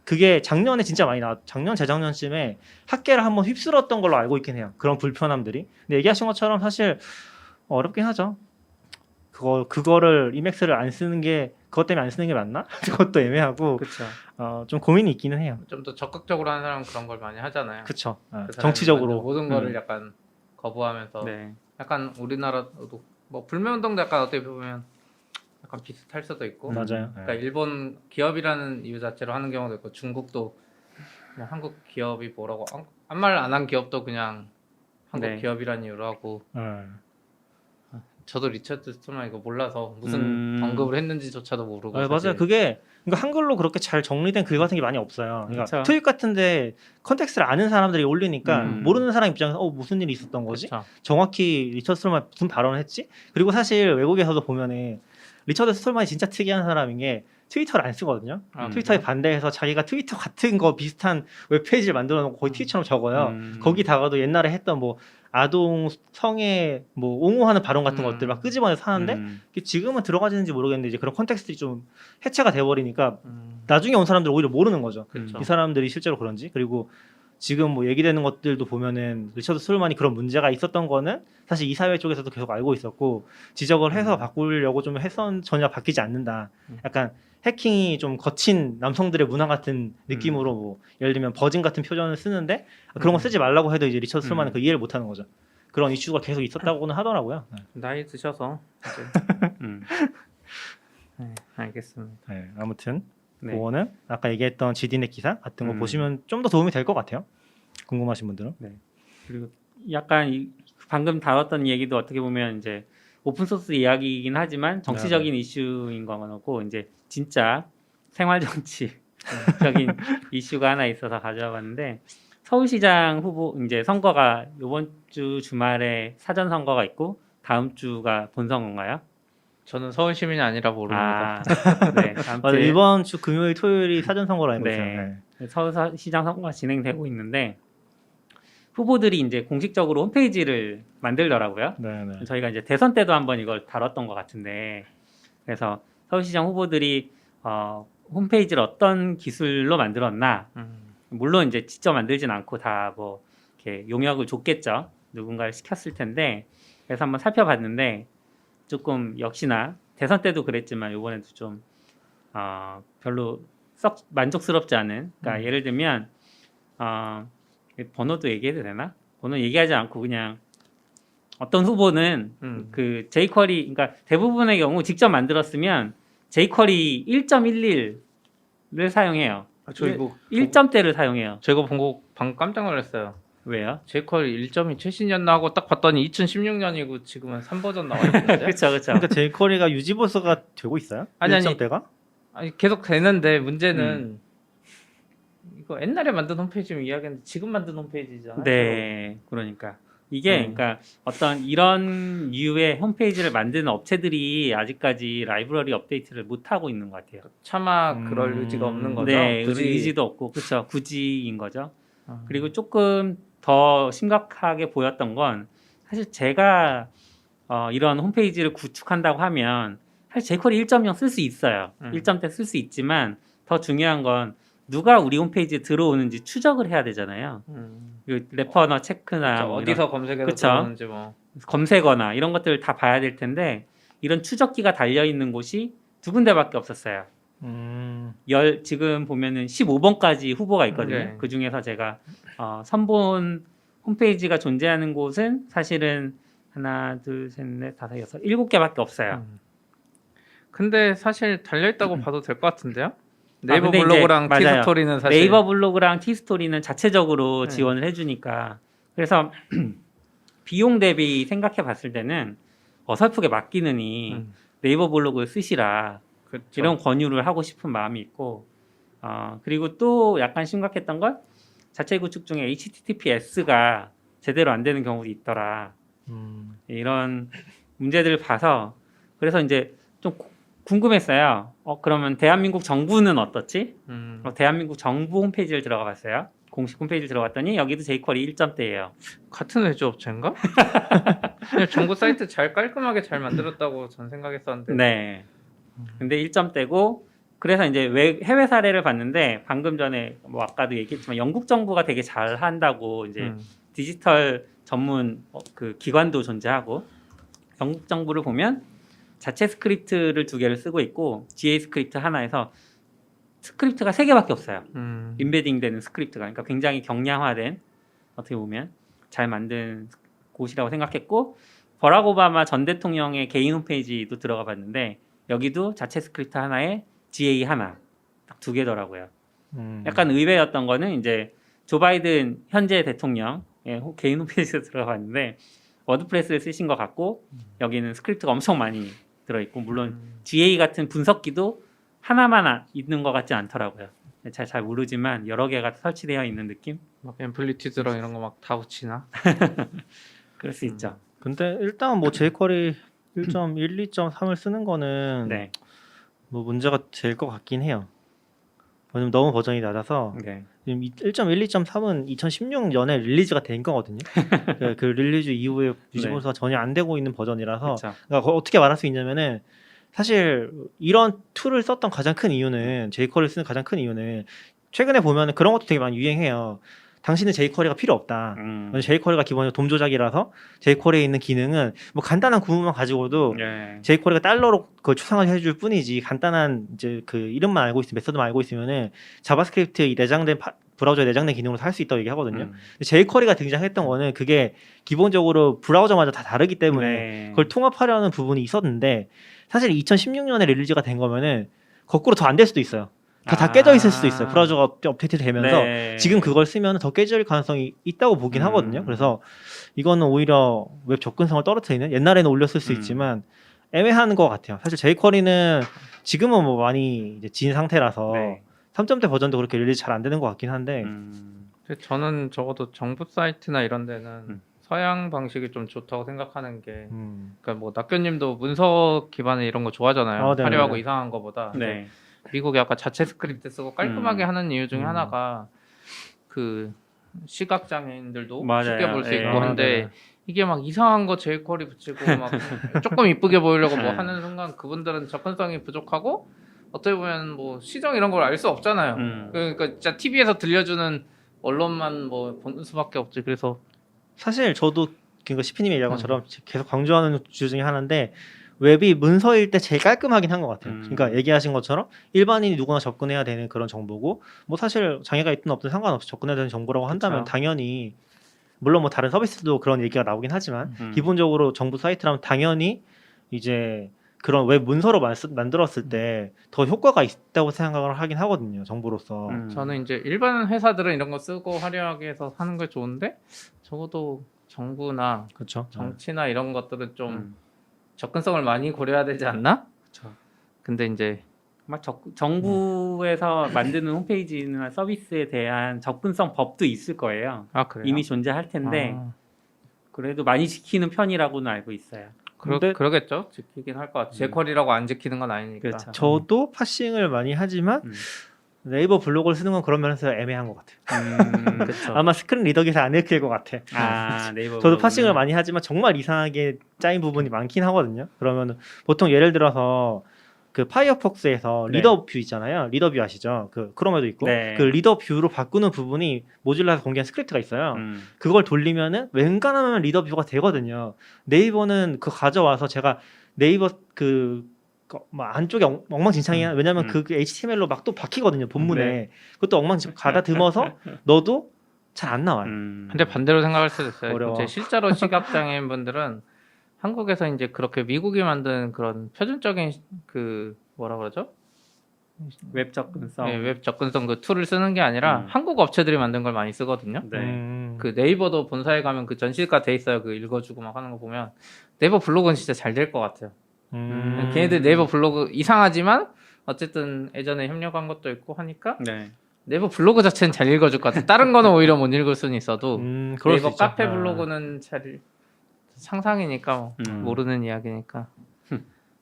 그게 작년에 진짜 많이 작년 재작년쯤에 학계를 한번 휩쓸었던 걸로 알고 있긴 해요. 그런 불편함들이. 근데 얘기하신 것처럼 사실 어렵긴 하죠. 그거를 이맥스를 안 쓰는 게 그것 때문에 안 쓰는 게 맞나? 그것도 애매하고 그렇죠. 좀 고민이 있기는 해요. 좀 더 적극적으로 하는 사람은 그런 걸 많이 하잖아요. 그렇죠. 그 사람이 정치적으로 먼저 모든 거를 약간 거부하면서 네. 약간 우리나라도 뭐 불매운동도 약간 어떻게 보면 약간 비슷할 수도 있고 맞아요. 그러니까 일본 기업이라는 이유 자체로 하는 경우도 있고 중국도 그냥 한국 기업이 뭐라고 한 말 안 한 기업도 그냥 한국 네. 기업이라는 이유로 하고 저도 리처드 스톨만 이거 몰라서 무슨 언급을 했는지조차도 모르고 맞아요. 사실. 그게 그러니까 한글로 그렇게 잘 정리된 글 같은 게 많이 없어요. 그러니까 그쵸. 트윗 같은데 컨텍스트를 아는 사람들이 올리니까 음. 모르는 사람 입장에서 무슨 일이 있었던 거지? 그쵸. 정확히 리처드 스톨만이 무슨 발언을 했지? 그리고 사실 외국에서도 보면은 리처드 스톨만이 진짜 특이한 사람인 게 트위터를 안 쓰거든요. 트위터에 반대해서 자기가 트위터 같은 거 비슷한 웹페이지를 만들어 놓고 거의 트윗처럼 적어요. 거기다가도 옛날에 했던 뭐 아동 성에 뭐 옹호하는 발언 같은 것들 막 끄집어내서 하는데 지금은 들어가지는지 모르겠는데 이제 그런 컨텍스트가 좀 해체가 돼버리니까 나중에 온 사람들 오히려 모르는 거죠. 그쵸. 이 사람들이 실제로 그런지. 그리고 지금 뭐 얘기되는 것들도 보면은 리처드 스톨만이 그런 문제가 있었던 거는 사실 이사회 쪽에서도 계속 알고 있었고 지적을 해서 바꾸려고 좀 해선 전혀 바뀌지 않는다. 약간 해킹이 좀 거친 남성들의 문화 같은 느낌으로 뭐 예를 들면 버진 같은 표현을 쓰는데 그런 거 쓰지 말라고 해도 이제 리처드 스톨만은 그 이해를 못하는 거죠. 그런 이슈가 계속 있었다고는 하더라고요. 나이 드셔서 이제. 네, 알겠습니다. 네, 아무튼 네. 그거는 아까 얘기했던 GD넷 기사 같은 거 보시면 좀 더 도움이 될 것 같아요. 궁금하신 분들은. 네. 그리고 약간 방금 다뤘던 얘기도 어떻게 보면 이제 오픈 소스 이야기이긴 하지만 정치적인 이슈인 거고 이제 진짜 생활 정치적인 이슈가 하나 있어서 가져와 봤는데 서울시장 후보 이제 선거가 이번 주 주말에 사전 선거가 있고 다음 주가 본선거인가요? 저는 서울 시민이 아니라 모릅니다. 네. 맞아, 이번 주 금요일 토요일이 사전 선거로 알고 있어요. 네. 서울시장 선거가 진행되고 있는데 후보들이 이제 공식적으로 홈페이지를 만들더라고요. 네. 저희가 이제 대선 때도 한번 이걸 다뤘던 것 같은데 그래서 서울시장 후보들이 홈페이지를 어떤 기술로 만들었나 물론 이제 직접 만들진 않고 다 뭐 이렇게 용역을 줬겠죠. 누군가를 시켰을 텐데 그래서 한번 살펴봤는데 조금 역시나 대선 때도 그랬지만 이번에도 좀 별로 썩 만족스럽지 않은. 그러니까 예를 들면 번호도 얘기해도 되나? 번호 얘기하지 않고 그냥 어떤 후보는 그 jQuery 그러니까 대부분의 경우 직접 만들었으면 jQuery 1.11을 사용해요. 저 이거 1점대를 사용해요. 제가 본 거 방금 깜짝 놀랐어요. 왜요? jQuery 1점이 최신이었나 하고 딱 봤더니 2016년이고 지금은 3버전 나와 있는데. 그렇죠. 그러니까 jQuery가 유지 보수가 되고 있어요? 아니, 1점대가? 아니 계속 되는데 문제는 이거 옛날에 만든 홈페이지면 이야기했는데 지금 만든 홈페이지잖아요. 네, 그러니까 이게 그러니까 어떤 이런 류의 홈페이지를 만드는 업체들이 아직까지 라이브러리 업데이트를 못 하고 있는 것 같아요. 차마 그럴 의지가 없는 거죠. 네, 굳이. 의지도 없고 그렇죠. 굳이인 거죠. 그리고 조금 더 심각하게 보였던 건 사실 제가 이런 홈페이지를 구축한다고 하면 사실 jQuery 1.0 쓸 수 있어요. 1점대 쓸 수 있지만 더 중요한 건 누가 우리 홈페이지에 들어오는지 추적을 해야 되잖아요. 레퍼나 체크나 뭐 어디서 검색해서 그쵸? 들어오는지 뭐 검색어나 이런 것들을 다 봐야 될 텐데 이런 추적기가 달려 있는 곳이 두 군데밖에 없었어요. 지금 보면은 15번까지 후보가 있거든요. 네. 그 중에서 제가 선본 홈페이지가 존재하는 곳은 사실은 하나, 둘, 셋, 넷, 다섯, 여섯, 7개밖에 없어요. 근데 사실 달려있다고 봐도 될 것 같은데요? 네이버 근데 블로그랑 이제 맞아요. 티스토리는 사실 네이버 블로그랑 티스토리는 자체적으로 지원을 해주니까 그래서 비용 대비 생각해 봤을 때는 어설프게 맡기느니 네이버 블로그를 쓰시라 그쵸. 이런 권유를 하고 싶은 마음이 있고 그리고 또 약간 심각했던 건 자체 구축 중에 HTTPS가 제대로 안 되는 경우도 있더라. 이런 문제들을 봐서 그래서 이제 좀 궁금했어요. 그러면 대한민국 정부는 어떻지? 대한민국 정부 홈페이지를 들어가 봤어요. 공식 홈페이지를 들어갔더니 여기도 jQuery 1점대예요. 같은 외주 업체인가? 그냥 정부 사이트 잘 깔끔하게 잘 만들었다고 전 생각했었는데. 네. 근데 1점대고 그래서 이제 해외 사례를 봤는데 방금 전에 뭐 아까도 얘기했지만 영국 정부가 되게 잘 한다고 이제 디지털 전문 그 기관도 존재하고 영국 정부를 보면 자체 스크립트를 2개를 쓰고 있고 GA 스크립트 하나에서 스크립트가 3개밖에 없어요. 임베딩 되는 스크립트가. 그러니까 굉장히 경량화된 어떻게 보면 잘 만든 곳이라고 생각했고 버락 오바마 전 대통령의 개인 홈페이지도 들어가 봤는데 여기도 자체 스크립트 하나에 GA 하나 딱 2개더라고요. 약간 의외였던 거는 이제 조 바이든 현재 대통령의 개인 홈페이지에 들어가 봤는데 워드프레스를 쓰신 것 같고 여기는 스크립트가 엄청 많이 들어있고 물론 GA 같은 분석기도 하나만 있는 것 같지 않더라고요. 잘 모르지만 여러 개가 설치되어 있는 느낌? 막 앰플리튜드랑 이런 거 막 다 붙이나? 그럴 수 있죠. 근데 일단 뭐 jQuery 1.1, 2.3을 쓰는 거는 네. 뭐 문제가 될 것 같긴 해요. 왜냐면 너무 버전이 낮아서 네. 지금 1.1, 2.3은 2016년에 릴리즈가 된 거거든요. 그 릴리즈 이후에 유지보수가 전혀 안 되고 있는 버전이라서 그쵸. 그러니까 어떻게 말할 수 있냐면은 사실 이런 툴을 썼던 가장 큰 이유는 jQuery를 쓰는 가장 큰 이유는 최근에 보면은 그런 것도 되게 많이 유행해요. 당신은 jQuery가 필요 없다. jQuery가 기본적으로 돔 조작이라서 jQuery에 있는 기능은 뭐 간단한 구문만 가지고도 네. jQuery가 달러로 그걸 추상을 해줄 뿐이지 간단한 이제 그 이름만 알고 있으면 메서드만 알고 있으면은 자바스크립트 이 내장된 브라우저에 내장된 기능으로 할 수 있다고 얘기하거든요. 근데 jQuery가 등장했던 거는 그게 기본적으로 브라우저마다 다 다르기 때문에 네. 그걸 통합하려는 부분이 있었는데 사실 2016년에 릴리즈가 된 거면은 거꾸로 더 안 될 수도 있어요. 다 깨져 있을 수도 있어요. 브라우저가 업데이트 되면서 네. 지금 그걸 쓰면 더 깨질 가능성이 있다고 보긴 하거든요. 그래서 이거는 오히려 웹 접근성을 떨어뜨리는 옛날에는 올렸을 수 있지만 애매한 것 같아요. 사실 jQuery는 지금은 뭐 많이 이제 진 상태라서 네. 3점대 버전도 그렇게 릴리즈 잘 안 되는 것 같긴 한데 근데 저는 적어도 정부 사이트나 이런 데는 서양 방식이 좀 좋다고 생각하는 게 그러니까 뭐 낙교님도 문서 기반의 이런 거 좋아하잖아요. 네, 화려하고 네. 이상한 거보다. 네. 미국이 아까 자체 스크립트 쓰고 깔끔하게 하는 이유 중에 하나가 그 시각 장애인들도 맞아요. 쉽게 볼 수 예. 있고 한데 이게 막 이상한 거 jQuery 붙이고 막 조금 이쁘게 보이려고 뭐 하는 순간 그분들은 접근성이 부족하고 어떻게 보면 뭐 시정 이런 걸 알 수 없잖아요. 그러니까 진짜 TV에서 들려주는 언론만 뭐 보는 수밖에 없지. 그래서 사실 저도 그러니까 시피님이 얘기한 것처럼 계속 강조하는 주제 중에 하나인데 웹이 문서일 때 제일 깔끔하긴 한 것 같아요. 그러니까 얘기하신 것처럼 일반인이 누구나 접근해야 되는 그런 정보고 뭐 사실 장애가 있든 없든 상관없이 접근해야 되는 정보라고 한다면 그쵸. 당연히 물론 뭐 다른 서비스도 그런 얘기가 나오긴 하지만 기본적으로 정부 사이트라면 당연히 이제 그런 웹 문서로 만들었을 때 더 효과가 있다고 생각을 하긴 하거든요. 정보로서. 저는 이제 일반 회사들은 이런 거 쓰고 화려하게 해서 하는 게 좋은데 적어도 정부나 그렇죠. 정치나 이런 것들은 좀 접근성을 많이 고려해야 되지 않나? 그쵸. 근데 이제 막 정부에서 만드는 홈페이지나 서비스에 대한 접근성 법도 있을 거예요. 아 그래요? 이미 존재할 텐데 아, 그래도 많이 지키는 편이라고는 알고 있어요. 근데 그러겠죠. 지키긴 할 것 같아. jQuery라고 안 지키는 건 아니니까. 그렇죠. 저도 파싱을 많이 하지만 네이버 블로그를 쓰는 건 그런 면에서 애매한 것 같아요. 그렇죠. 아마 스크린 리더기에서 안 읽힐 것 같아. 아, 네이버 저도 블로그는. 파싱을 많이 하지만 정말 이상하게 짜인 부분이 많긴 하거든요. 그러면 보통 예를 들어서 그 파이어폭스에서 네. 리더 뷰 있잖아요. 리더 뷰 아시죠? 그 크롬에도 있고 네. 그 리더 뷰로 바꾸는 부분이 모질라에서 공개한 스크립트가 있어요. 그걸 돌리면은 웬간하면 리더 뷰가 되거든요. 네이버는 그 가져와서 제가 네이버 막 안쪽에 엉망진창이야. 왜냐면 그 HTML로 막 또 박히거든요. 본문에. 네. 그것도 엉망진창 가다듬어서 넣어도 잘 안 나와요. 근데 반대로 생각할 수도 있어요. 어려워. 이제 실제로 시각장애인 분들은 한국에서 이제 그렇게 미국이 만든 그런 표준적인 그 뭐라 그러죠? 웹 접근성. 네, 웹 접근성 그 툴을 쓰는 게 아니라 한국 업체들이 만든 걸 많이 쓰거든요. 네. 그 네이버도 본사에 가면 그 전시가 돼 있어요. 그 읽어주고 막 하는 거 보면 네이버 블로그는 진짜 잘 될 것 같아요. 걔네들 네이버 블로그 이상하지만 어쨌든 예전에 협력한 것도 있고 하니까 네. 네이버 블로그 자체는 잘 읽어줄 것 같아요. 다른 거는 오히려 못 읽을 수는 있어도 그럴 네이버 수 있죠. 카페 블로그는 잘 상상이니까 뭐 모르는 이야기니까.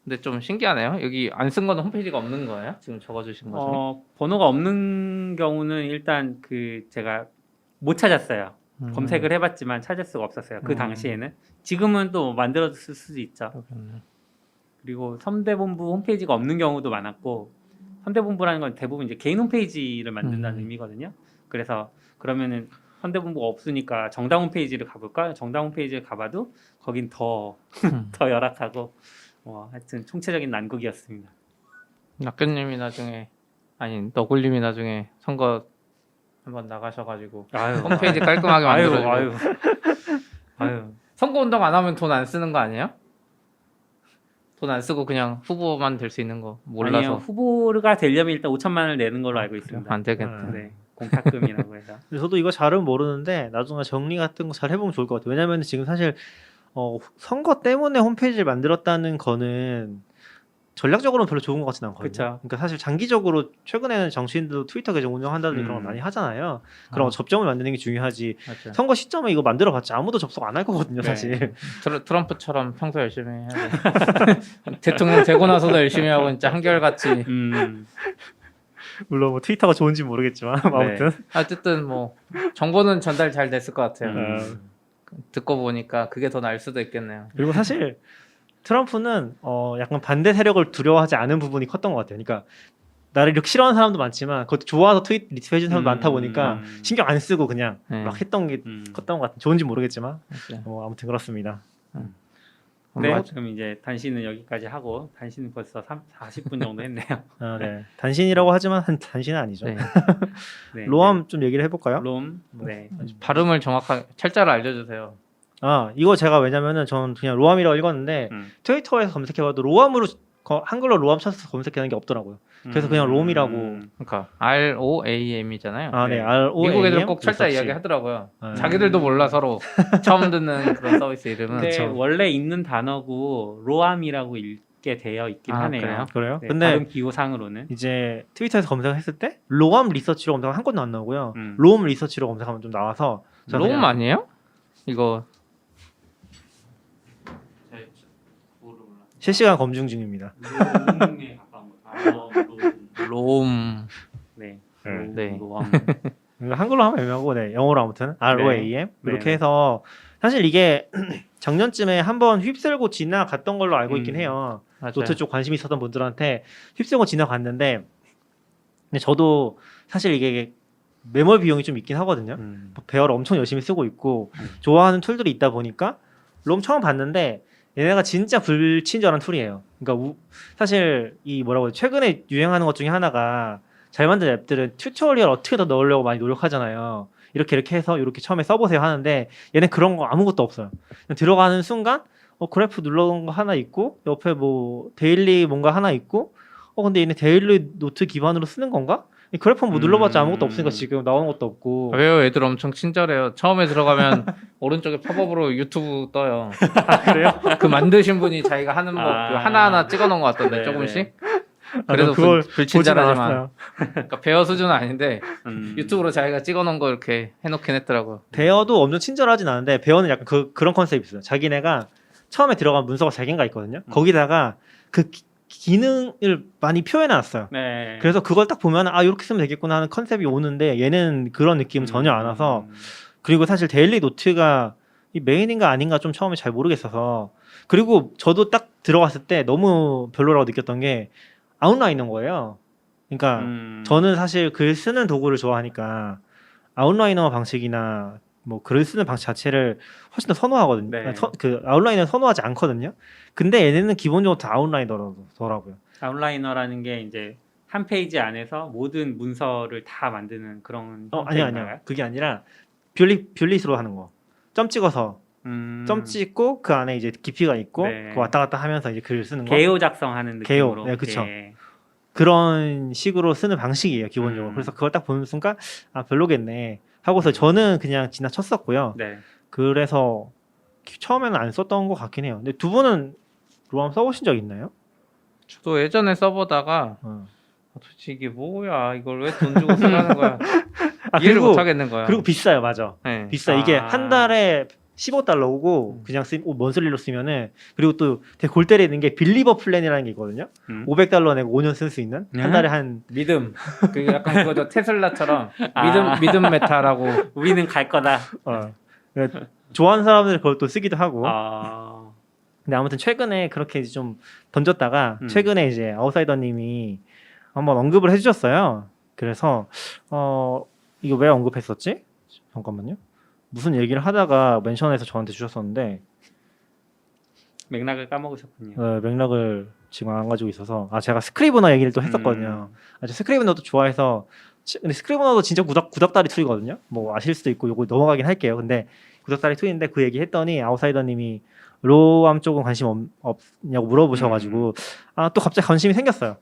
근데 좀 신기하네요. 여기 안 쓴 거는 홈페이지가 없는 거예요? 지금 적어주신 거 중에? 번호가 없는 경우는 일단 제가 못 찾았어요. 검색을 해봤지만 찾을 수가 없었어요. 그 당시에는. 지금은 또 만들어졌을 수도 있죠. 그렇겠네. 그리고 선대본부 홈페이지가 없는 경우도 많았고, 선대본부라는 건 대부분 이제 개인 홈페이지를 만든다는 의미거든요. 그래서 그러면은 선대본부가 없으니까 정당 홈페이지를 가볼까? 정당 홈페이지를 가봐도 거긴 더 열악하고, 하여튼 총체적인 난국이었습니다. 낙견님이 나중에 아니 너굴님이 나중에 선거 한번 나가셔가지고 아유, 홈페이지 깔끔하게 만들어주고 아유. 선거운동 안 하면 돈 안 쓰는 거 아니에요? 돈 안 쓰고 그냥 후보만 될 수 있는 거 몰라서. 아니요, 후보가 되려면 일단 5천만 원을 내는 걸로 알고 있습니다. 안 되겠다. 네, 공탁금이라고 해서. 저도 이거 잘은 모르는데 나중에 정리 같은 거 잘 해보면 좋을 것 같아요. 왜냐면 지금 사실 선거 때문에 홈페이지를 만들었다는 거는 전략적으로는 별로 좋은 것 같지는 않거든요. 그쵸. 그러니까 사실 장기적으로 최근에는 정치인들도 트위터 계정 운영한다든지 그런 걸 많이 하잖아요. 그런 접점을 만드는 게 중요하지. 맞아요. 선거 시점에 이거 만들어봤자 아무도 접속 안 할 거거든요, 네. 사실. 트럼프처럼 평소 열심히 해야 돼. 대통령 되고 나서도 열심히 하고 진짜 한결같이. 물론 뭐 트위터가 좋은지 모르겠지만 아무튼. 어쨌든 뭐 정보는 전달 잘 됐을 것 같아요. 듣고 보니까 그게 더 나을 수도 있겠네요. 그리고 사실 트럼프는 약간 반대 세력을 두려워하지 않은 부분이 컸던 것 같아요. 그러니까 나를 이렇게 싫어하는 사람도 많지만 그것도 좋아서 트윗 리트해준 사람도 많다 보니까 신경 안 쓰고 그냥 막 했던 게 컸던 것 같아요. 좋은지 모르겠지만 아무튼 그렇습니다. 네, 그럼 이제 단신은 여기까지 하고 단신은 벌써 40분 정도 했네요. 네. 단신이라고 하지만 단신은 아니죠. 네. 네, 로암 좀 얘기를 해볼까요? 롬. 네. 발음을 정확하게 철자를 알려주세요. 이거 제가 왜냐면은 저는 그냥 로암이라고 읽었는데 트위터에서 검색해봐도 로암으로 한글로 로암 쳐서 검색하는 게 없더라고요. 그래서 그냥 롬이라고. 그러니까 ROAM이잖아요. 네, ROAM. 미국 애들 꼭 철자 이야기 하더라고요. 자기들도 몰라 서로 처음 듣는 그런 서비스 이름은. 근데 원래 있는 단어고 로암이라고 읽게 되어 있긴 하네요. 그래요? 네, 근데 발음 기호상으로는 이제 트위터에서 검색했을 때 로암 리서치로 검색하면 한 건도 안 나오고요. 롬 리서치로 검색하면 좀 나와서 롬 아니에요? 이거 실시간 검증 중입니다. 롬에 가까운 거. 롬. 네. 네. 로암. 그러니까 한글로 하면 애매하고 영어로 아무튼 ROAM 이렇게 네. 해서 사실 이게 작년쯤에 한번 휩쓸고 지나갔던 걸로 알고 있긴 해요. 맞아요. 노트 쪽 관심 있었던 분들한테 휩쓸고 지나갔는데 근데 저도 사실 이게 매몰 비용이 좀 있긴 하거든요. 배열을 엄청 열심히 쓰고 있고 좋아하는 툴들이 있다 보니까 롬 처음 봤는데 얘네가 진짜 불친절한 툴이에요. 그러니까 사실 이 뭐라고 해야 최근에 유행하는 것 중에 하나가 잘 만든 앱들은 튜토리얼 어떻게 더 넣으려고 많이 노력하잖아요. 이렇게 해서 이렇게 처음에 써보세요 하는데 얘는 그런 거 아무것도 없어요. 그냥 들어가는 순간 그래프 눌러놓은 거 하나 있고 옆에 뭐 데일리 뭔가 하나 있고 근데 얘네 데일리 노트 기반으로 쓰는 건가? 그래프 뭐 눌러봤자 아무것도 없으니까 지금 나오는 것도 없고. 왜요? 애들 엄청 친절해요. 처음에 들어가면 오른쪽에 팝업으로 유튜브 떠요. 그래요? 그 만드신 분이 자기가 하는 법 하나하나 찍어놓은 것 같던데 조금씩. 그래도 그걸 불친절하지만 그러니까 베어 수준은 아닌데 유튜브로 자기가 찍어놓은 거 이렇게 해놓긴 했더라고요. 베어도 엄청 친절하진 않은데 베어는 약간 그런 컨셉이 있어요. 자기네가 처음에 들어간 문서가 4개인가 있거든요. 거기다가 그 기능을 많이 표현해놨어요. 네. 그래서 그걸 딱 보면 이렇게 쓰면 되겠구나 하는 컨셉이 오는데 얘는 그런 느낌은 전혀 안 와서 그리고 사실 데일리 노트가 이 메인인가 아닌가 좀 처음에 잘 모르겠어서 그리고 저도 딱 들어갔을 때 너무 별로라고 느꼈던 게 아웃라이너인 거예요. 그러니까 저는 사실 글 쓰는 도구를 좋아하니까 아웃라이너 방식이나 뭐 글을 쓰는 방식 자체를 훨씬 더 선호하거든요. 네. 그 아웃라이너는 선호하지 않거든요. 근데 얘네는 기본적으로 다 아웃라이너더라고요. 아웃라이너라는 게 이제 한 페이지 안에서 모든 문서를 다 만드는 그런 아니야. 그게 아니라 뷰릿으로 하는 거. 점 찍어서 점 찍고 그 안에 이제 깊이가 있고 네. 그 왔다 갔다 하면서 이제 글을 쓰는 거. 개요 작성하는 느낌으로. 개요. 네, 그쵸. 그런 식으로 쓰는 방식이에요, 기본적으로. 그래서 그걸 딱 보는 순간 별로겠네 하고서 저는 그냥 지나쳤었고요. 네. 그래서 처음에는 안 썼던 것 같긴 해요. 근데 두 분은 로암 써보신 적 있나요? 저도 예전에 써보다가 도대체 이게 뭐야 이걸 왜 돈 주고 쓰라는 거야 이해를 못 하겠는 거야. 그리고 비싸요, 맞아. 네. 비싸. 이게 한 달에 $15고 그냥 먼슬리로 쓰면은 그리고 또 되게 골 때리는 게 빌리버 플랜이라는 게 있거든요. $500 내고 5년 쓸 수 있는 한 달에 한 믿음. 그 약간 그거죠 테슬라처럼 믿음 메타라고. 우리는 갈 거다. 좋아하는 사람들 그걸 또 쓰기도 하고. 근데 아무튼 최근에 그렇게 이제 좀 던졌다가 최근에 이제 아웃사이더님이 한번 언급을 해주셨어요. 그래서 이거 왜 언급했었지? 잠깐만요. 무슨 얘기를 하다가 멘션해서 저한테 주셨었는데 맥락을 까먹으셨군요. 맥락을 지금 안 가지고 있어서 제가 스크리브너 얘기를 또 했었거든요. 저 스크리브너도 좋아해서 근데 스크리브너도 진짜 구닥다리 툴이거든요. 뭐 아실 수도 있고 요거 넘어가긴 할게요. 근데 구닥다리 툴인데 그 얘기 했더니 아웃사이더님이 로암 쪽은 관심 없냐고 물어보셔가지고 또 갑자기 관심이 생겼어요.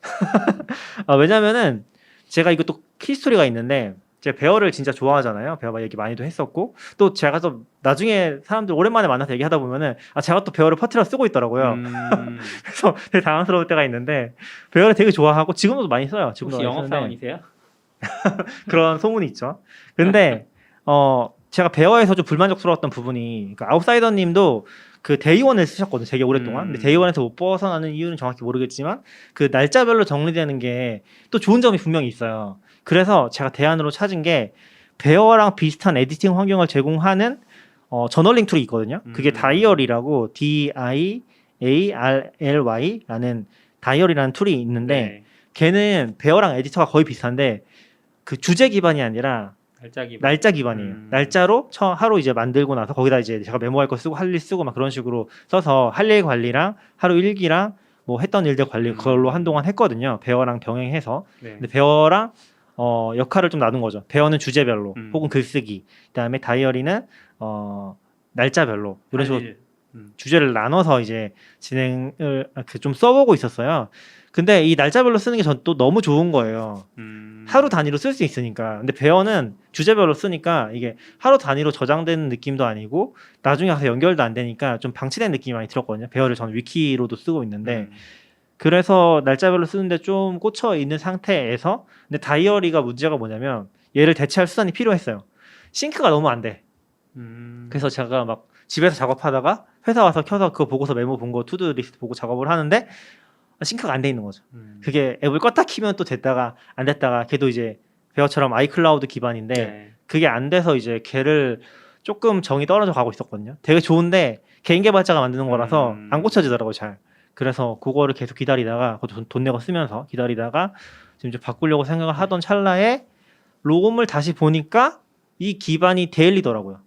왜냐면은 제가 이것도 키스토리가 있는데 제가 배어를 진짜 좋아하잖아요. 배어 얘기 많이도 했었고 또 제가 또 나중에 사람들 오랜만에 만나서 얘기하다 보면은 제가 또 배어를 퍼트려 쓰고 있더라고요. 그래서 되게 당황스러울 때가 있는데 배어를 되게 좋아하고 지금도 많이 써요. 지금도 혹시 많이 쓰는데 영업사원이세요? 그런 소문이 있죠. 근데 제가 배어에서 좀 불만족스러웠던 부분이 그러니까 아웃사이더님도 그 데이원을 쓰셨거든요. 되게 오랫동안. 근데 데이원에서 못 벗어나는 이유는 정확히 모르겠지만 그 날짜별로 정리되는 게 또 좋은 점이 분명히 있어요. 그래서 제가 대안으로 찾은 게 배어랑 비슷한 에디팅 환경을 제공하는 저널링 툴이 있거든요. 그게 다이어리라고 DIARLY라는 다이어리라는 툴이 있는데 네. 걔는 배어랑 에디터가 거의 비슷한데 그 주제 기반이 아니라 날짜 기반이에요. 날짜로 하루 이제 만들고 나서 거기다 이제 제가 메모할 거 쓰고 할 일 쓰고 막 그런 식으로 써서 할 일 관리랑 하루 일기랑 뭐 했던 일들 관리 그걸로 한동안 했거든요. 배어랑 병행해서. 네. 근데 배어랑 역할을 좀 나눈 거죠. 배어는 주제별로 혹은 글쓰기. 그다음에 다이어리는 날짜별로 이런 식으로 주제를 나눠서 이제 진행을 좀 써보고 있었어요. 근데 이 날짜별로 쓰는 게 전 또 너무 좋은 거예요. 하루 단위로 쓸 수 있으니까. 근데 배어는 주제별로 쓰니까 이게 하루 단위로 저장되는 느낌도 아니고 나중에 가서 연결도 안 되니까 좀 방치된 느낌이 많이 들었거든요. 배어를 저는 위키로도 쓰고 있는데 그래서 날짜별로 쓰는데 좀 꽂혀 있는 상태에서 근데 다이어리가 문제가 뭐냐면 얘를 대체할 수단이 필요했어요. 싱크가 너무 안 돼. 그래서 제가 막 집에서 작업하다가 회사 와서 켜서 그거 보고서 메모 본 거 투두 리스트 보고 작업을 하는데 싱크가 안 돼 있는 거죠. 그게 앱을 껐다 키면 또 됐다가 안 됐다가 걔도 이제 배어처럼 아이클라우드 기반인데 네. 그게 안 돼서 이제 걔를 조금 정이 떨어져 가고 있었거든요. 되게 좋은데 개인 개발자가 만드는 거라서 안 고쳐지더라고요, 잘. 그래서 그거를 계속 기다리다가 돈 내고 쓰면서 기다리다가 지금 이제 바꾸려고 생각을 하던 찰나에 롬을 다시 보니까 이 기반이 데일리더라고요.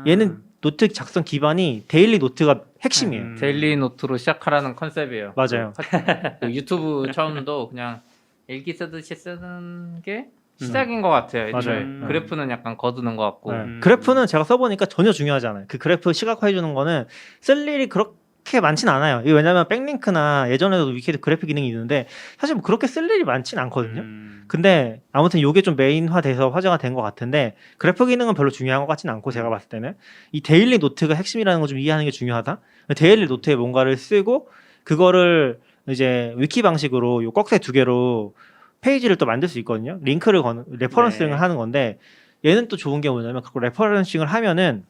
얘는 노트 작성 기반이 데일리 노트가 핵심이에요. 데일리 노트로 시작하라는 컨셉이에요. 맞아요. 그 유튜브 처음도 그냥 일기 쓰듯이 쓰는 게 시작인 것 같아요. 애초에. 맞아요. 그래프는 약간 거두는 것 같고. 그래프는 제가 써보니까 전혀 중요하지 않아요. 그 그래프 시각화해주는 거는 쓸 일이 그렇게 많진 않아요. 이게 왜냐면 백링크나 예전에도 위키에도 그래프 기능이 있는데 사실 뭐 그렇게 쓸 일이 많진 않거든요. 근데 아무튼 이게 좀 메인화돼서 화제가 된 것 같은데 그래프 기능은 별로 중요한 것 같진 않고 제가 봤을 때는 이 데일리 노트가 핵심이라는 거 좀 이해하는 게 중요하다. 데일리 노트에 뭔가를 쓰고 그거를 이제 위키 방식으로 요 꺽쇠 두 개로 페이지를 또 만들 수 있거든요. 링크를 거는 레퍼런싱을 하는 건데 얘는 또 좋은 게 뭐냐면 그 레퍼런싱을 하면은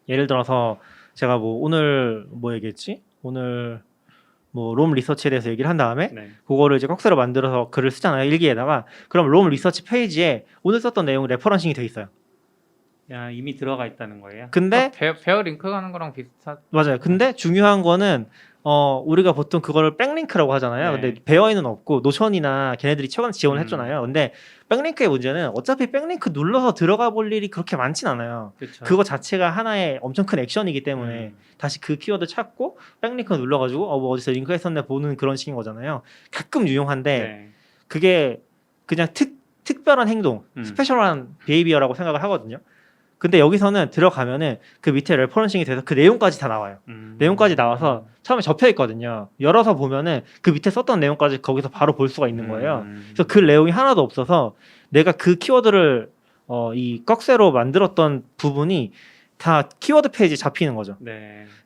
예를 들어서 제가 뭐 오늘 뭐 얘기했지? 오늘 뭐 롬 리서치에 대해서 얘기를 한 다음에 그거를 이제 꺽쇠로 만들어서 글을 쓰잖아요. 일기에다가. 그럼 롬 리서치 페이지에 오늘 썼던 내용 레퍼런싱이 돼 있어요. 야, 이미 들어가 있다는 거예요? 근데 배어 링크 가는 거랑 비슷한. 맞아요. 근데 중요한 거는 우리가 보통 그거를 백링크라고 하잖아요. 근데 배어에는 없고 노션이나 걔네들이 최근에 지원을 했잖아요. 근데 백링크의 문제는 어차피 백링크 눌러서 들어가 볼 일이 그렇게 많진 않아요. 그쵸. 그거 자체가 하나의 엄청 큰 액션이기 때문에 다시 그 키워드 찾고 백링크 눌러가지고 뭐 어디서 링크 했었네 보는 그런 식인 거잖아요. 가끔 유용한데 그게 그냥 특별한 행동, 스페셜한 비헤이비어라고 생각을 하거든요. 근데 여기서는 들어가면은 그 밑에 레퍼런싱이 돼서 그 내용까지 다 나와요. 내용까지 나와서 처음에 접혀 있거든요. 열어서 보면은 그 밑에 썼던 내용까지 거기서 바로 볼 수가 있는 거예요. 그래서 그 내용이 하나도 없어서 내가 그 키워드를 이 꺽쇠로 만들었던 부분이 다 키워드 페이지에 잡히는 거죠.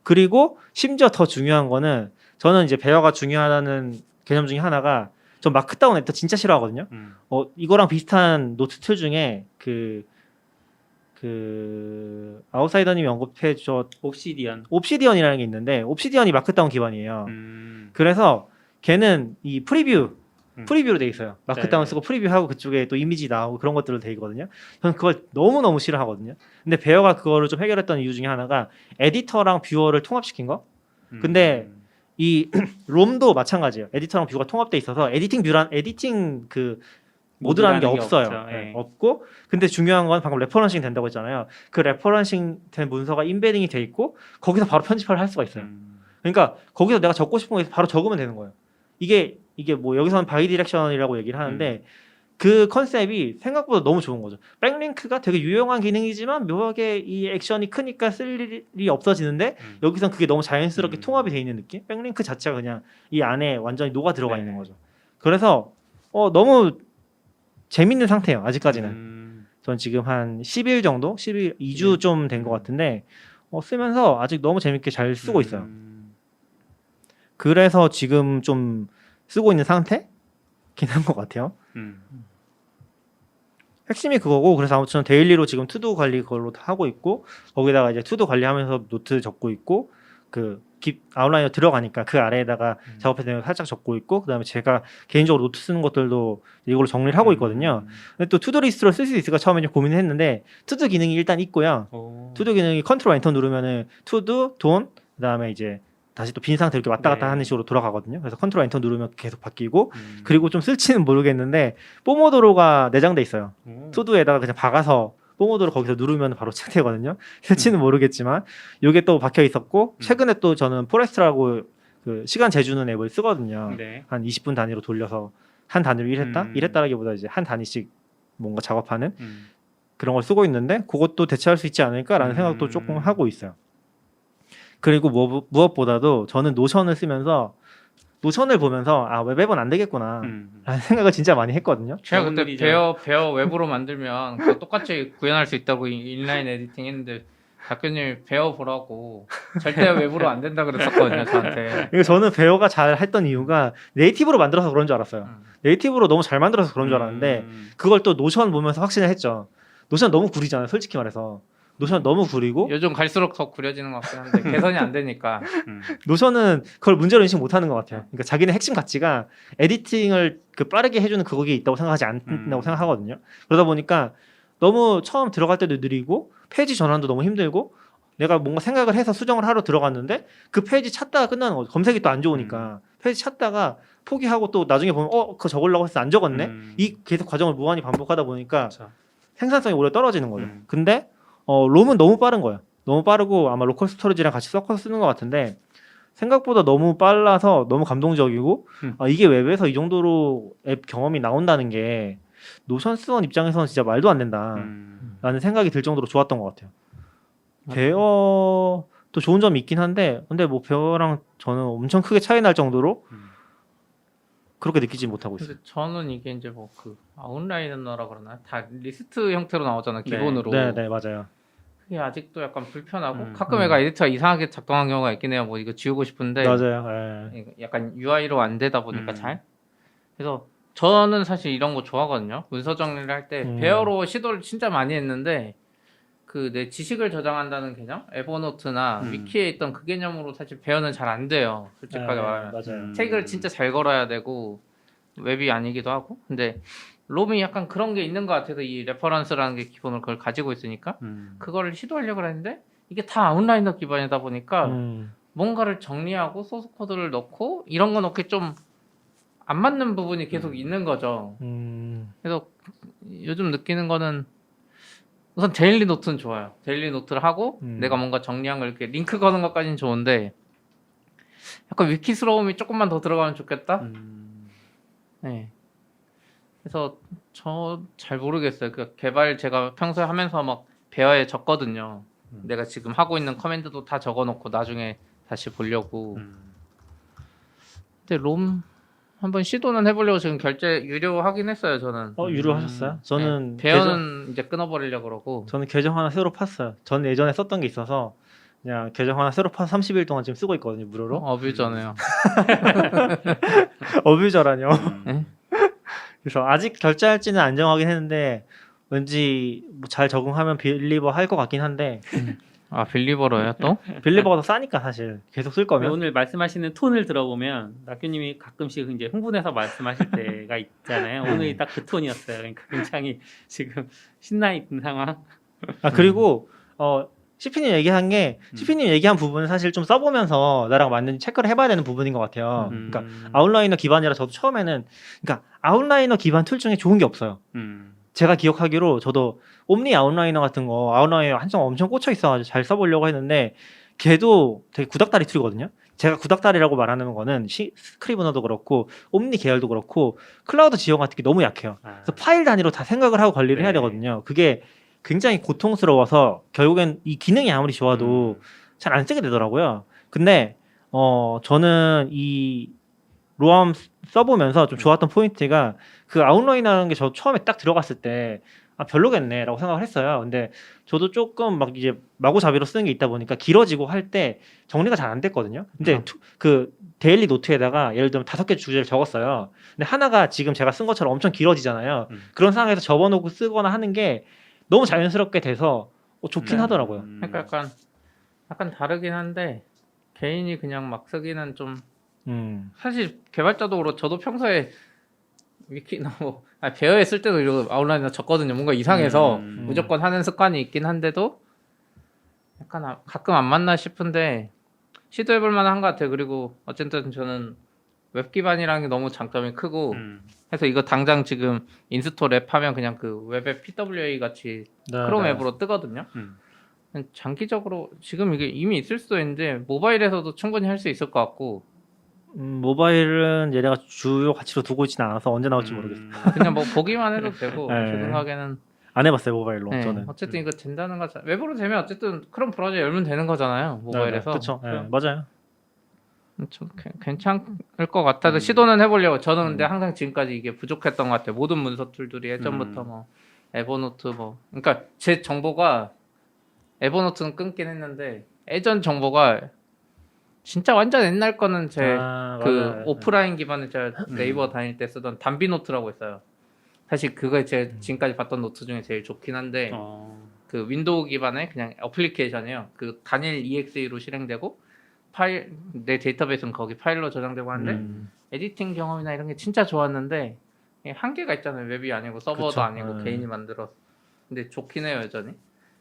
그리고 심지어 더 중요한 거는 저는 이제 배어가 중요하다는 개념 중에 하나가 전 마크다운 에디터 진짜 싫어하거든요. 이거랑 비슷한 노트 툴 중에 그 아웃사이더님이 언급해 줘 옵시디언이라는 게 있는데 옵시디언이 마크다운 기반이에요. 그래서 걔는 이 프리뷰로 돼 있어요. 마크다운 쓰고 프리뷰하고 그쪽에 또 이미지 나오고 그런 것들로 돼 있거든요. 저는 그걸 너무너무 싫어하거든요. 근데 배어가 그거를 좀 해결했던 이유 중에 하나가 에디터랑 뷰어를 통합시킨 거. 근데 이 롬도 마찬가지예요. 에디터랑 뷰가 통합돼 있어서 에디팅 그 모드라는 게 없어요. 없고 근데 중요한 건 방금 레퍼런싱 된다고 했잖아요. 그 레퍼런싱 된 문서가 임베딩이 돼 있고 거기서 바로 편집을 할 수가 있어요. 그러니까 거기서 내가 적고 싶은 거 바로 적으면 되는 거예요. 이게 뭐 여기서는 바이 디렉션이라고 얘기를 하는데 그 컨셉이 생각보다 너무 좋은 거죠. 백링크가 되게 유용한 기능이지만 묘하게 이 액션이 크니까 쓸 일이 없어지는데 여기선 그게 너무 자연스럽게 통합이 돼 있는 느낌? 백링크 자체가 그냥 이 안에 완전히 녹아 들어가 있는 거죠. 그래서 너무 재밌는 상태예요. 아직까지는. 전 지금 한 10일 정도, 10일, 2주 좀 된 것 같은데 쓰면서 아직 너무 재밌게 잘 쓰고 있어요. 그래서 지금 좀 쓰고 있는 상태긴 한 것 같아요. 핵심이 그거고, 그래서 아무튼 데일리로 지금 투두 관리 그걸로 다 하고 있고, 거기다가 이제 투두 관리하면서 노트 적고 있고, 그 아웃라이너 들어가니까 그 아래에다가 작업해야 되는 거 살짝 적고 있고, 그다음에 제가 개인적으로 노트 쓰는 것들도 이걸로 정리를 하고 있거든요. 근데 또 투두 리스트로 쓸 수 있을까 처음에 좀 고민을 했는데, 투두 기능이 일단 있고요. 투두 기능이 컨트롤 엔터 누르면은 투두, 돈, 그다음에 이제 다시 또 빈 상태 이렇게 왔다 갔다 하는 식으로 돌아가거든요. 그래서 컨트롤 엔터 누르면 계속 바뀌고, 그리고 좀 쓸지는 모르겠는데 포모도로가 내장돼 있어요. 투두에다가 그냥 박아서 포모도로 거기서 누르면 바로 체크되거든요. 쓸지는 모르겠지만 이게 또 박혀 있었고, 최근에 또 저는 포레스트라고 그 시간 재주는 앱을 쓰거든요. 네. 한 20분 단위로 돌려서 한 단위로 일했다라기보다 이제 한 단위씩 뭔가 작업하는 그런 걸 쓰고 있는데, 그것도 대체할 수 있지 않을까라는 생각도 조금 하고 있어요. 그리고 무엇보다도 저는 노션을 쓰면서 노션을 보면서 웹앱은 안 되겠구나 라는 생각을 진짜 많이 했거든요. 제가 그때 베어 웹으로 만들면 그거 똑같이 구현할 수 있다고 인라인 에디팅 했는데 작가님 베어 보라고 절대 웹으로 안 된다 그랬었거든요, 저한테. 이거 저는 베어가 잘 했던 이유가 네이티브로 만들어서 그런 줄 알았어요. 네이티브로 너무 잘 만들어서 그런 줄 알았는데 그걸 또 노션 보면서 확신을 했죠. 노션 너무 구리잖아요, 솔직히 말해서. 노션 너무 구리고, 요즘 갈수록 더 구려지는 것 같긴 한데 개선이 안 되니까. 노션은 그걸 문제로 인식 못하는 것 같아요. 그러니까 자기네 핵심 가치가 에디팅을 그 빠르게 해주는 그거기에 있다고 생각하지 않는다고 생각하거든요. 그러다 보니까 너무 처음 들어갈 때도 느리고 페이지 전환도 너무 힘들고, 내가 뭔가 생각을 해서 수정을 하러 들어갔는데 그 페이지 찾다가 끝나는 거죠. 검색이 또 안 좋으니까 페이지 찾다가 포기하고 또 나중에 보면 그거 적으려고 해서 안 적었네. 이 계속 과정을 무한히 반복하다 보니까 생산성이 오히려 떨어지는 거죠. 근데 롬은 너무 빠른 거예요. 너무 빠르고 아마 로컬 스토리지랑 같이 섞어서 쓰는 것 같은데, 생각보다 너무 빨라서 너무 감동적이고, 이게 웹에서 이 정도로 앱 경험이 나온다는 게 노션 쓰던 입장에서는 진짜 말도 안 된다라는 생각이 들 정도로 좋았던 것 같아요. 베어도 좋은 점이 있긴 한데, 근데 뭐 베어랑 저는 엄청 크게 차이 날 정도로 그렇게 느끼지 못하고 있어요. 저는 이게 이제 뭐 그 아웃라이너라 그러나 다 리스트 형태로 나오잖아요, 기본으로. 네, 맞아요. 그게 아직도 약간 불편하고 가끔 애가 에디터가 이상하게 작동한 경우가 있긴 해요. 뭐 이거 지우고 싶은데 맞아요. 약간 UI로 안 되다 보니까 잘. 그래서 저는 사실 이런 거 좋아하거든요. 문서 정리를 할 때 베어로 시도를 진짜 많이 했는데, 그 내 지식을 저장한다는 개념, 에버노트나 위키에 있던 그 개념으로 사실 베어는 잘 안 돼요. 솔직하게 말하면. 맞아요. 책을 진짜 잘 걸어야 되고 웹이 아니기도 하고. 근데 롬이 약간 그런 게 있는 것 같아서, 이 레퍼런스라는 게 기본으로 그걸 가지고 있으니까 그거를 시도하려고 했는데 이게 다 아웃라이너 기반이다 보니까 뭔가를 정리하고 소스 코드를 넣고 이런 거 넣기 좀 안 맞는 부분이 계속 있는 거죠. 그래서 요즘 느끼는 거는 우선 데일리 노트는 좋아요. 데일리 노트를 하고 내가 뭔가 정리한 걸 이렇게 링크 거는 것까지는 좋은데, 약간 위키스러움이 조금만 더 들어가면 좋겠다. 네. 그래서 저 잘 모르겠어요. 그 개발 제가 평소에 하면서 막 베어에 적거든요. 내가 지금 하고 있는 커맨드도 다 적어놓고 나중에 다시 보려고. 근데 롬 한번 시도는 해보려고 지금 결제 유료하긴 했어요, 저는. 유료하셨어요? 저는 네. 베어는 이제 끊어버리려고 그러고. 저는 계정 하나 새로 팠어요. 저는 예전에 썼던 게 있어서 그냥 계정 하나 새로 파서 30일 동안 지금 쓰고 있거든요, 무료로. 어뷰저네요. 어뷰저라뇨. 네? 그래서 아직 결제할지는 안 정하긴 했는데, 왠지 뭐 잘 적응하면 빌리버 할 것 같긴 한데. 빌리버로요 또? 빌리버가 더 싸니까 사실 계속 쓸 거면. 오늘 말씀하시는 톤을 들어보면 낙규님이 가끔씩 이제 흥분해서 말씀하실 때가 있잖아요. 오늘이 딱 그 톤이었어요. 그러니까 굉장히 지금 신나 있는 상황. 그리고 CP님 얘기한 게, CP님 얘기한 부분은 사실 좀 써보면서 나랑 맞는지 체크를 해봐야 되는 부분인 것 같아요. 그러니까 아웃라이너 기반이라 저도 처음에는, 그러니까 아웃라이너 기반 툴 중에 좋은 게 없어요. 제가 기억하기로 저도 옴니 아웃라이너 같은 거, 아웃라이너 한참 엄청 꽂혀 있어가지고 잘 써보려고 했는데, 걔도 되게 구닥다리 툴이거든요. 제가 구닥다리라고 말하는 거는 스크리브너도 그렇고 옴니 계열도 그렇고 클라우드 지형 같은 게 너무 약해요. 그래서 파일 단위로 다 생각을 하고 관리를 해야 되거든요. 그게 굉장히 고통스러워서 결국엔 이 기능이 아무리 좋아도 잘 안 쓰게 되더라고요. 근데 저는 이 로암 써보면서 좀 좋았던 포인트가 그 아웃라인하는 게 저 처음에 딱 들어갔을 때 별로겠네라고 생각을 했어요. 근데 저도 조금 막 이제 마구잡이로 쓰는 게 있다 보니까 길어지고 할 때 정리가 잘 안 됐거든요. 근데 그 데일리 노트에다가 예를 들면 5개 주제를 적었어요. 근데 하나가 지금 제가 쓴 것처럼 엄청 길어지잖아요. 그런 상황에서 접어놓고 쓰거나 하는 게 너무 자연스럽게 돼서 좋긴 하더라고요. 그러니까 약간 다르긴 한데 개인이 그냥 막 쓰기는 좀 사실 개발자도 그렇고 저도 평소에 위키나 베어에 쓸 때도 이런 아웃라인이나 적거든요. 뭔가 이상해서 무조건 하는 습관이 있긴 한데도 약간 가끔 안 맞나 싶은데 시도해볼 만한 것 같아요. 그리고 어쨌든 저는 웹 기반이라는 게 너무 장점이 크고 해서 이거 당장 지금 인스톨 앱 하면 그냥 그 웹앱 PWA 같이 크롬 앱으로 뜨거든요. 장기적으로 지금 이게 이미 있을 수도 있는데 모바일에서도 충분히 할 수 있을 것 같고 모바일은 얘네가 주요 가치로 두고 있지는 않아서 언제 나올지 모르겠어요. 그냥 뭐 보기만 해도 되고 네. 제 생각에는 안 해봤어요 모바일로. 네, 저는 어쨌든 이거 된다는 거 웹으로 되면 어쨌든 크롬 브라우저 열면 되는 거잖아요 모바일에서. 그렇죠. 맞아요. 좀 괜찮을 것 같아서 시도는 해보려고. 저는 근데 항상 지금까지 이게 부족했던 것 같아요. 모든 문서 툴들이 예전부터 뭐 에버노트 그러니까 제 정보가 에버노트는 끊긴 했는데 예전 정보가 진짜 완전 옛날 거는 제 그 오프라인 기반의 제가 네이버 다닐 때 쓰던 담비노트라고 있어요. 사실 그거 제가 지금까지 봤던 노트 중에 제일 좋긴 한데 그 윈도우 기반의 그냥 어플리케이션이에요. 그 단일 EXE로 실행되고 내 데이터베이스는 거기 파일로 저장되고 하는데 에디팅 경험이나 이런 게 진짜 좋았는데 한계가 있잖아요. 웹이 아니고 서버도 그쵸. 아니고 개인이 만들어서. 근데 좋긴 해요 여전히.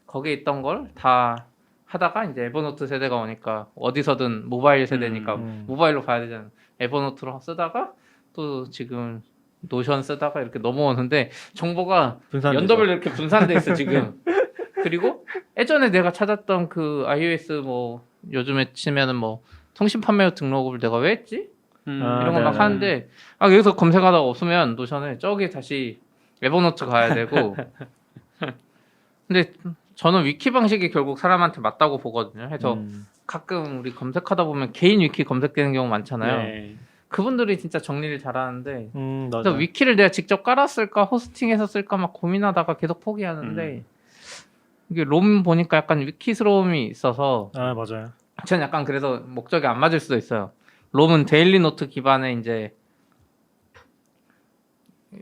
거기에 있던 걸 다 하다가 이제 에버노트 세대가 오니까 어디서든 모바일 세대니까 모바일로 봐야 되잖아요. 에버노트로 쓰다가 또 지금 노션 쓰다가 이렇게 넘어오는데 정보가 연도별로 이렇게 분산돼 있어 지금. 그리고 예전에 내가 찾았던 그 iOS 뭐 요즘에 치면은 뭐 통신 판매후 등록을 내가 왜 했지? 이런 거 막 하는데 여기서 검색하다가 없으면 노션에 저기 다시 에버노트 가야 되고. 근데 저는 위키 방식이 결국 사람한테 맞다고 보거든요. 해서 가끔 우리 검색하다 보면 개인 위키 검색되는 경우 많잖아요. 네. 그분들이 진짜 정리를 잘하는데 그래서 위키를 내가 직접 깔았을까 호스팅해서 쓸까 막 고민하다가 계속 포기하는데 이게 롬 보니까 약간 위키스러움이 있어서 맞아요. 전 약간 그래서 목적이 안 맞을 수도 있어요. 롬은 데일리 노트 기반의 이제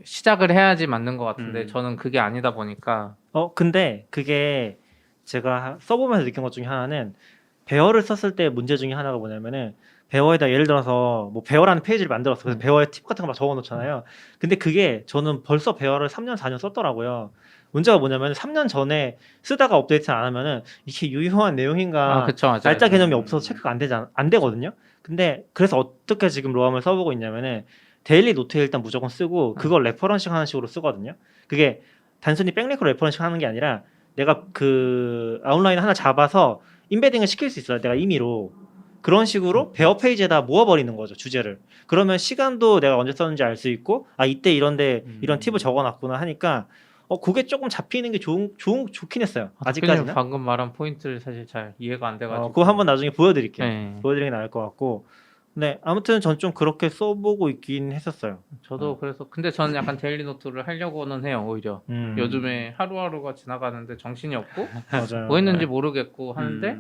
시작을 해야지 맞는 것 같은데 저는 그게 아니다 보니까 근데 그게 제가 써보면서 느낀 것 중에 하나는 베어를 썼을 때 문제 중에 하나가 뭐냐면은 베어에다 예를 들어서 뭐 베어라는 페이지를 만들었어. 그래서 베어에 팁 같은 거 막 적어놓잖아요. 근데 그게 저는 벌써 베어를 3년 4년 썼더라고요. 문제가 뭐냐면 3년 전에 쓰다가 업데이트 안 하면은 이게 유효한 내용인가 그쵸, 맞아요. 날짜 개념이 없어서 체크가 안 되거든요. 근데 그래서 어떻게 지금 로암을 써보고 있냐면은 데일리 노트에 일단 무조건 쓰고 그걸 레퍼런싱 하는 식으로 쓰거든요. 그게 단순히 백링크로 레퍼런싱 하는 게 아니라 내가 그 아웃라인 하나 잡아서 임베딩을 시킬 수 있어요. 내가 임의로. 그런 식으로 베어 페이지에다 모아버리는 거죠. 주제를. 그러면 시간도 내가 언제 썼는지 알 수 있고 이때 이런데 이런 팁을 적어놨구나 하니까 그게 조금 잡히는 게 좋긴 했어요. 아직까지는. 방금 말한 포인트를 사실 잘 이해가 안 돼가지고 그거 한번 나중에 보여드릴게요. 네. 보여드리는 게 나을 것 같고. 네, 아무튼 전 좀 그렇게 써보고 있긴 했었어요. 저도 그래서 근데 저는 약간 데일리 노트를 하려고는 해요. 오히려 요즘에 하루하루가 지나가는데 정신이 없고 맞아요. 뭐 했는지 모르겠고 하는데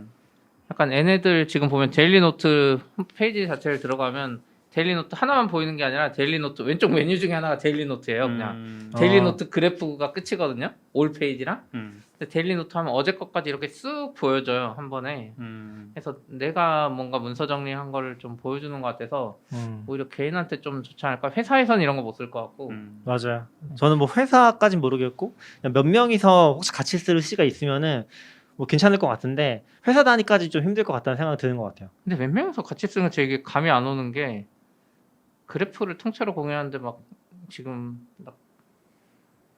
약간 얘네들 지금 보면 데일리 노트 페이지 자체를 들어가면 데일리 노트 하나만 보이는 게 아니라 데일리 노트 왼쪽 메뉴 중에 하나가 데일리 노트예요. 그냥 데일리 노트 그래프가 끝이거든요. 올 페이지랑. 근데 데일리 노트 하면 어제 것까지 이렇게 쓱 보여줘요. 한 번에. 그래서 내가 뭔가 문서 정리한 거를 좀 보여주는 것 같아서 오히려 개인한테 좀 좋지 않을까. 회사에서는 이런 거 못 쓸 것 같고. 맞아요. 저는 뭐 회사까진 모르겠고 그냥 몇 명이서 혹시 같이 쓸 시가 있으면은 뭐 괜찮을 것 같은데 회사 단위까지 좀 힘들 것 같다는 생각이 드는 것 같아요. 근데 몇 명이서 같이 쓰는 게 이게 감이 안 오는 게 그래프를 통째로 공유하는데 막 지금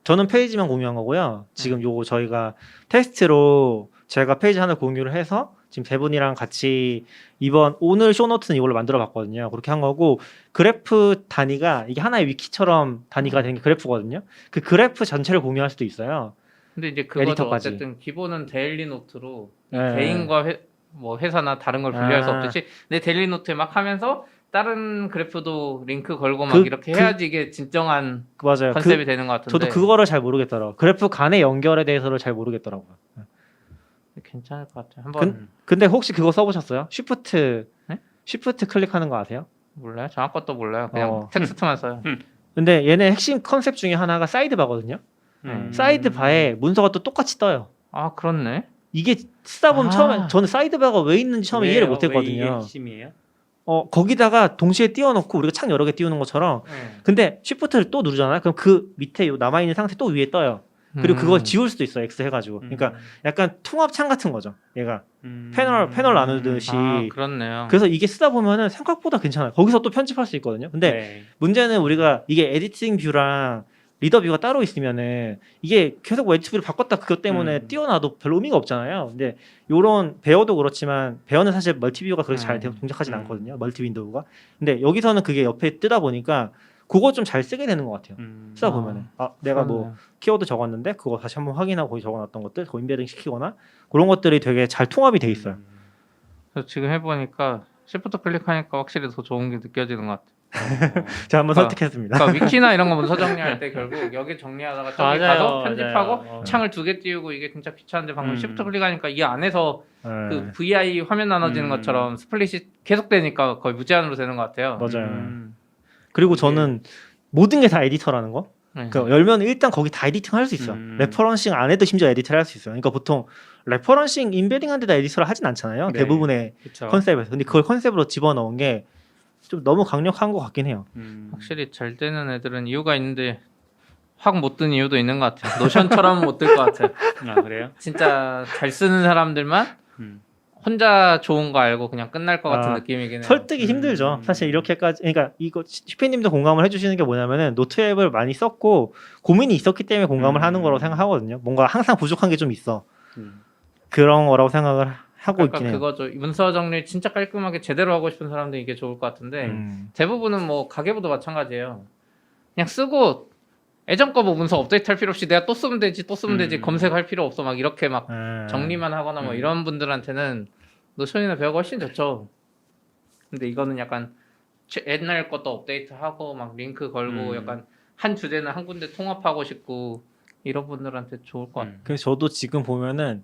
저는 페이지만 공유한 거고요. 지금 요거 저희가 테스트로 제가 페이지 하나 공유를 해서 지금 세 분이랑 같이 오늘 쇼노트는 이걸로 만들어 봤거든요. 그렇게 한 거고 그래프 단위가 이게 하나의 위키처럼 단위가 되는 게 그래프거든요. 그 그래프 전체를 공유할 수도 있어요. 근데 이제 그거도 에디터까지. 어쨌든 기본은 데일리 노트로 네. 개인과 회사나 다른 걸 분리할 수 없듯이 내 데일리 노트에 막 하면서 다른 그래프도 링크 걸고 막 이렇게 해야지 이게 진정한 맞아요. 컨셉이 되는 것 같은데. 저도 그거를 잘 모르겠더라고요. 그래프 간의 연결에 대해서를 잘 모르겠더라고요. 괜찮을 것 같아요. 한번 근데 혹시 그거 써보셨어요? 쉬프트 네? 쉬프트 클릭하는 거 아세요? 몰라요? 정확 것도 몰라요. 그냥 텍스트만 써요. 근데 얘네 핵심 컨셉 중에 하나가 사이드바거든요. 사이드바에 문서가 또 똑같이 떠요. 아 그렇네. 이게 쓰다 보면 처음에 저는 사이드바가 왜 있는지 처음에 이해를 왜 이게 못했거든요. 핵심이에요? 거기다가 동시에 띄워놓고 우리가 창 여러 개 띄우는 것처럼. 근데 쉬프트를 또 누르잖아요. 그럼 그 밑에 요 남아있는 상태 또 위에 떠요. 그리고 그걸 지울 수도 있어. X 해가지고. 그러니까 약간 통합창 같은 거죠. 얘가 패널 나누듯이. 그렇네요. 그래서 이게 쓰다 보면은 생각보다 괜찮아요. 거기서 또 편집할 수 있거든요. 근데 네. 문제는 우리가 이게 에디팅 뷰랑 리더 뷰가 따로 있으면은 이게 계속 뭐 에디트 뷰를 바꿨다 그것 때문에 띄워놔도 별로 의미가 없잖아요. 근데 요런 베어도 그렇지만 베어는 사실 멀티뷰가 그렇게 잘 동작하진 않거든요. 멀티 윈도우가. 근데 여기서는 그게 옆에 뜨다 보니까 그거 좀 잘 쓰게 되는 것 같아요. 쓰다 보면은 내가 뭐 키워드 적었는데 그거 다시 한번 확인하고 거기 적어놨던 것들 그 인베딩 시키거나 그런 것들이 되게 잘 통합이 돼 있어요. 그래서 지금 해보니까 시프트 클릭하니까 확실히 더 좋은 게 느껴지는 것 같아요. 제가 한번 선택했습니다. 그러니까 위키나 이런 거 문서 정리할 때 결국 여기 정리하다가 저기 맞아요, 가서 편집하고 맞아요. 창을 2개 띄우고 이게 진짜 귀찮은데 방금 시프트 클릭하니까 이 안에서 그 VI 화면 나눠지는 것처럼 스플릿이 계속되니까 거의 무제한으로 되는 것 같아요. 맞아요. 그리고 저는 모든 게 다 에디터라는 거. 그러니까 열면 일단 거기 다 에디팅 할 수 있어요. 레퍼런싱 안에도 심지어 에디터를 할 수 있어요. 그러니까 보통 레퍼런싱 인베딩한 데다 에디터를 하진 않잖아요. 네. 대부분의 그쵸. 컨셉에서. 근데 그걸 컨셉으로 집어넣은 게 좀 너무 강력한 것 같긴 해요. 확실히 잘 되는 애들은 이유가 있는데 확 못 든 이유도 있는 것 같아요. 노션처럼 못 들 것 같아요. 아 그래요? 진짜 잘 쓰는 사람들만 혼자 좋은 거 알고 그냥 끝날 것 같은 느낌이긴 해요. 설득이 힘들죠. 사실 이렇게까지 그러니까 이거 시피님도 공감을 해주시는 게 뭐냐면은 노트 앱을 많이 썼고 고민이 있었기 때문에 공감을 하는 거라고 생각하거든요. 뭔가 항상 부족한 게 좀 있어. 그런 거라고 생각을 하고 있긴 해요. 그거죠. 문서 정리 진짜 깔끔하게 제대로 하고 싶은 사람들이 이게 좋을 것 같은데 대부분은 뭐 가계부도 마찬가지예요. 그냥 쓰고 예전 거 뭐 문서 업데이트 할 필요 없이 내가 또 쓰면 되지 검색할 필요 없어 막 이렇게 막 정리만 하거나 뭐 이런 분들한테는 노션이나 배우가 훨씬 좋죠. 근데 이거는 약간 옛날 것도 업데이트하고 막 링크 걸고 약간 한 주제는 한 군데 통합하고 싶고 이런 분들한테 좋을 것 같아요. 그래서 저도 지금 보면은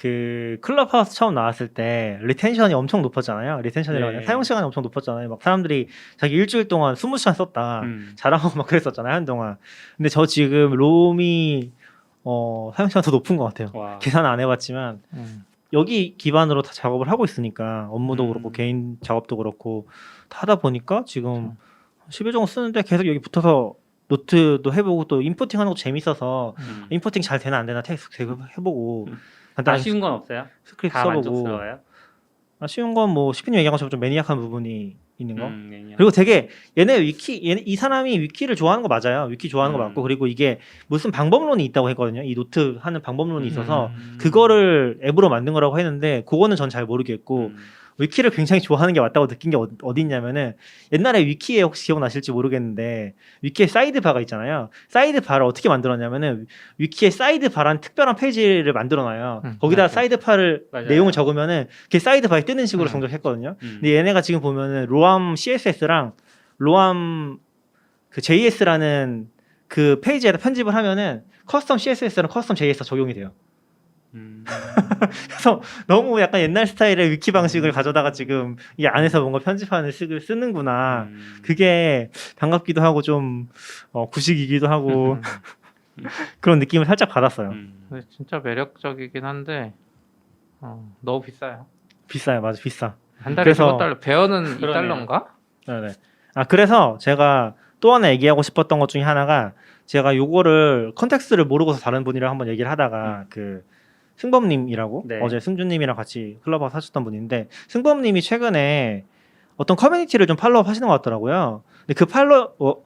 그 클럽하우스 처음 나왔을 때 리텐션이 엄청 높았잖아요. 리텐션이라고 하냐? 사용 시간이 엄청 높았잖아요. 막 사람들이 자기 일주일 동안 20시간 썼다 자랑하고 막 그랬었잖아요 한동안. 근데 저 지금 롬이 사용 시간 더 높은 것 같아요. 와. 계산 안 해봤지만 여기 기반으로 다 작업을 하고 있으니까 업무도 그렇고 개인 작업도 그렇고 다 하다 보니까 지금 10일 정도 쓰는데 계속 여기 붙어서 노트도 해보고 또 인포팅하는 것도 재밌어서 인포팅 잘 되나 안 되나 계속 해보고 아쉬운 건 없어요? 스크립트 다 써보고. 만족스러워요? 아쉬운 건 뭐 시피님 얘기한 것처럼 좀 매니악한 부분이 있는 거. 네. 그리고 되게 이 사람이 위키를 좋아하는 거 맞아요. 위키 좋아하는 거 맞고 그리고 이게 무슨 방법론이 있다고 했거든요. 이 노트 하는 방법론이 있어서 그거를 앱으로 만든 거라고 했는데 그거는 전 잘 모르겠고 위키를 굉장히 좋아하는 게 맞다고 느낀 게 어디 있냐면은 옛날에 위키에 혹시 기억나실지 모르겠는데 위키에 사이드바가 있잖아요. 사이드바를 어떻게 만들었냐면은 위키에 사이드바라는 특별한 페이지를 만들어놔요. 거기다 맞아요. 사이드바를 맞아요. 내용을 적으면은 그게 사이드바에 뜨는 식으로 정착했거든요. 근데 얘네가 지금 보면은 로암 CSS랑 로암 그 JS라는 그 페이지에다 편집을 하면은 커스텀 CSS랑 커스텀 JS가 적용이 돼요. 그래서 너무 약간 옛날 스타일의 위키 방식을 가져다가 지금 이 안에서 뭔가 편집하는 식을 쓰는구나. 그게 반갑기도 하고 좀 구식이기도 하고 그런 느낌을 살짝 받았어요. 근데 진짜 매력적이긴 한데 너무 비싸요. 비싸요, 맞아, 비싸. 한 달에 그래서 15달러. 배어는 그러네요. 2달러인가? 네네. 그래서 제가 또 하나 얘기하고 싶었던 것 중에 하나가 제가 요거를 컨텍스트를 모르고서 다른 분이랑 한번 얘기를 하다가 그 승범님이라고 네. 어제 승준님이랑 같이 클럽하우스 하셨던 분인데 승범님이 최근에 어떤 커뮤니티를 좀 팔로우 하시는 것 같더라고요. 근데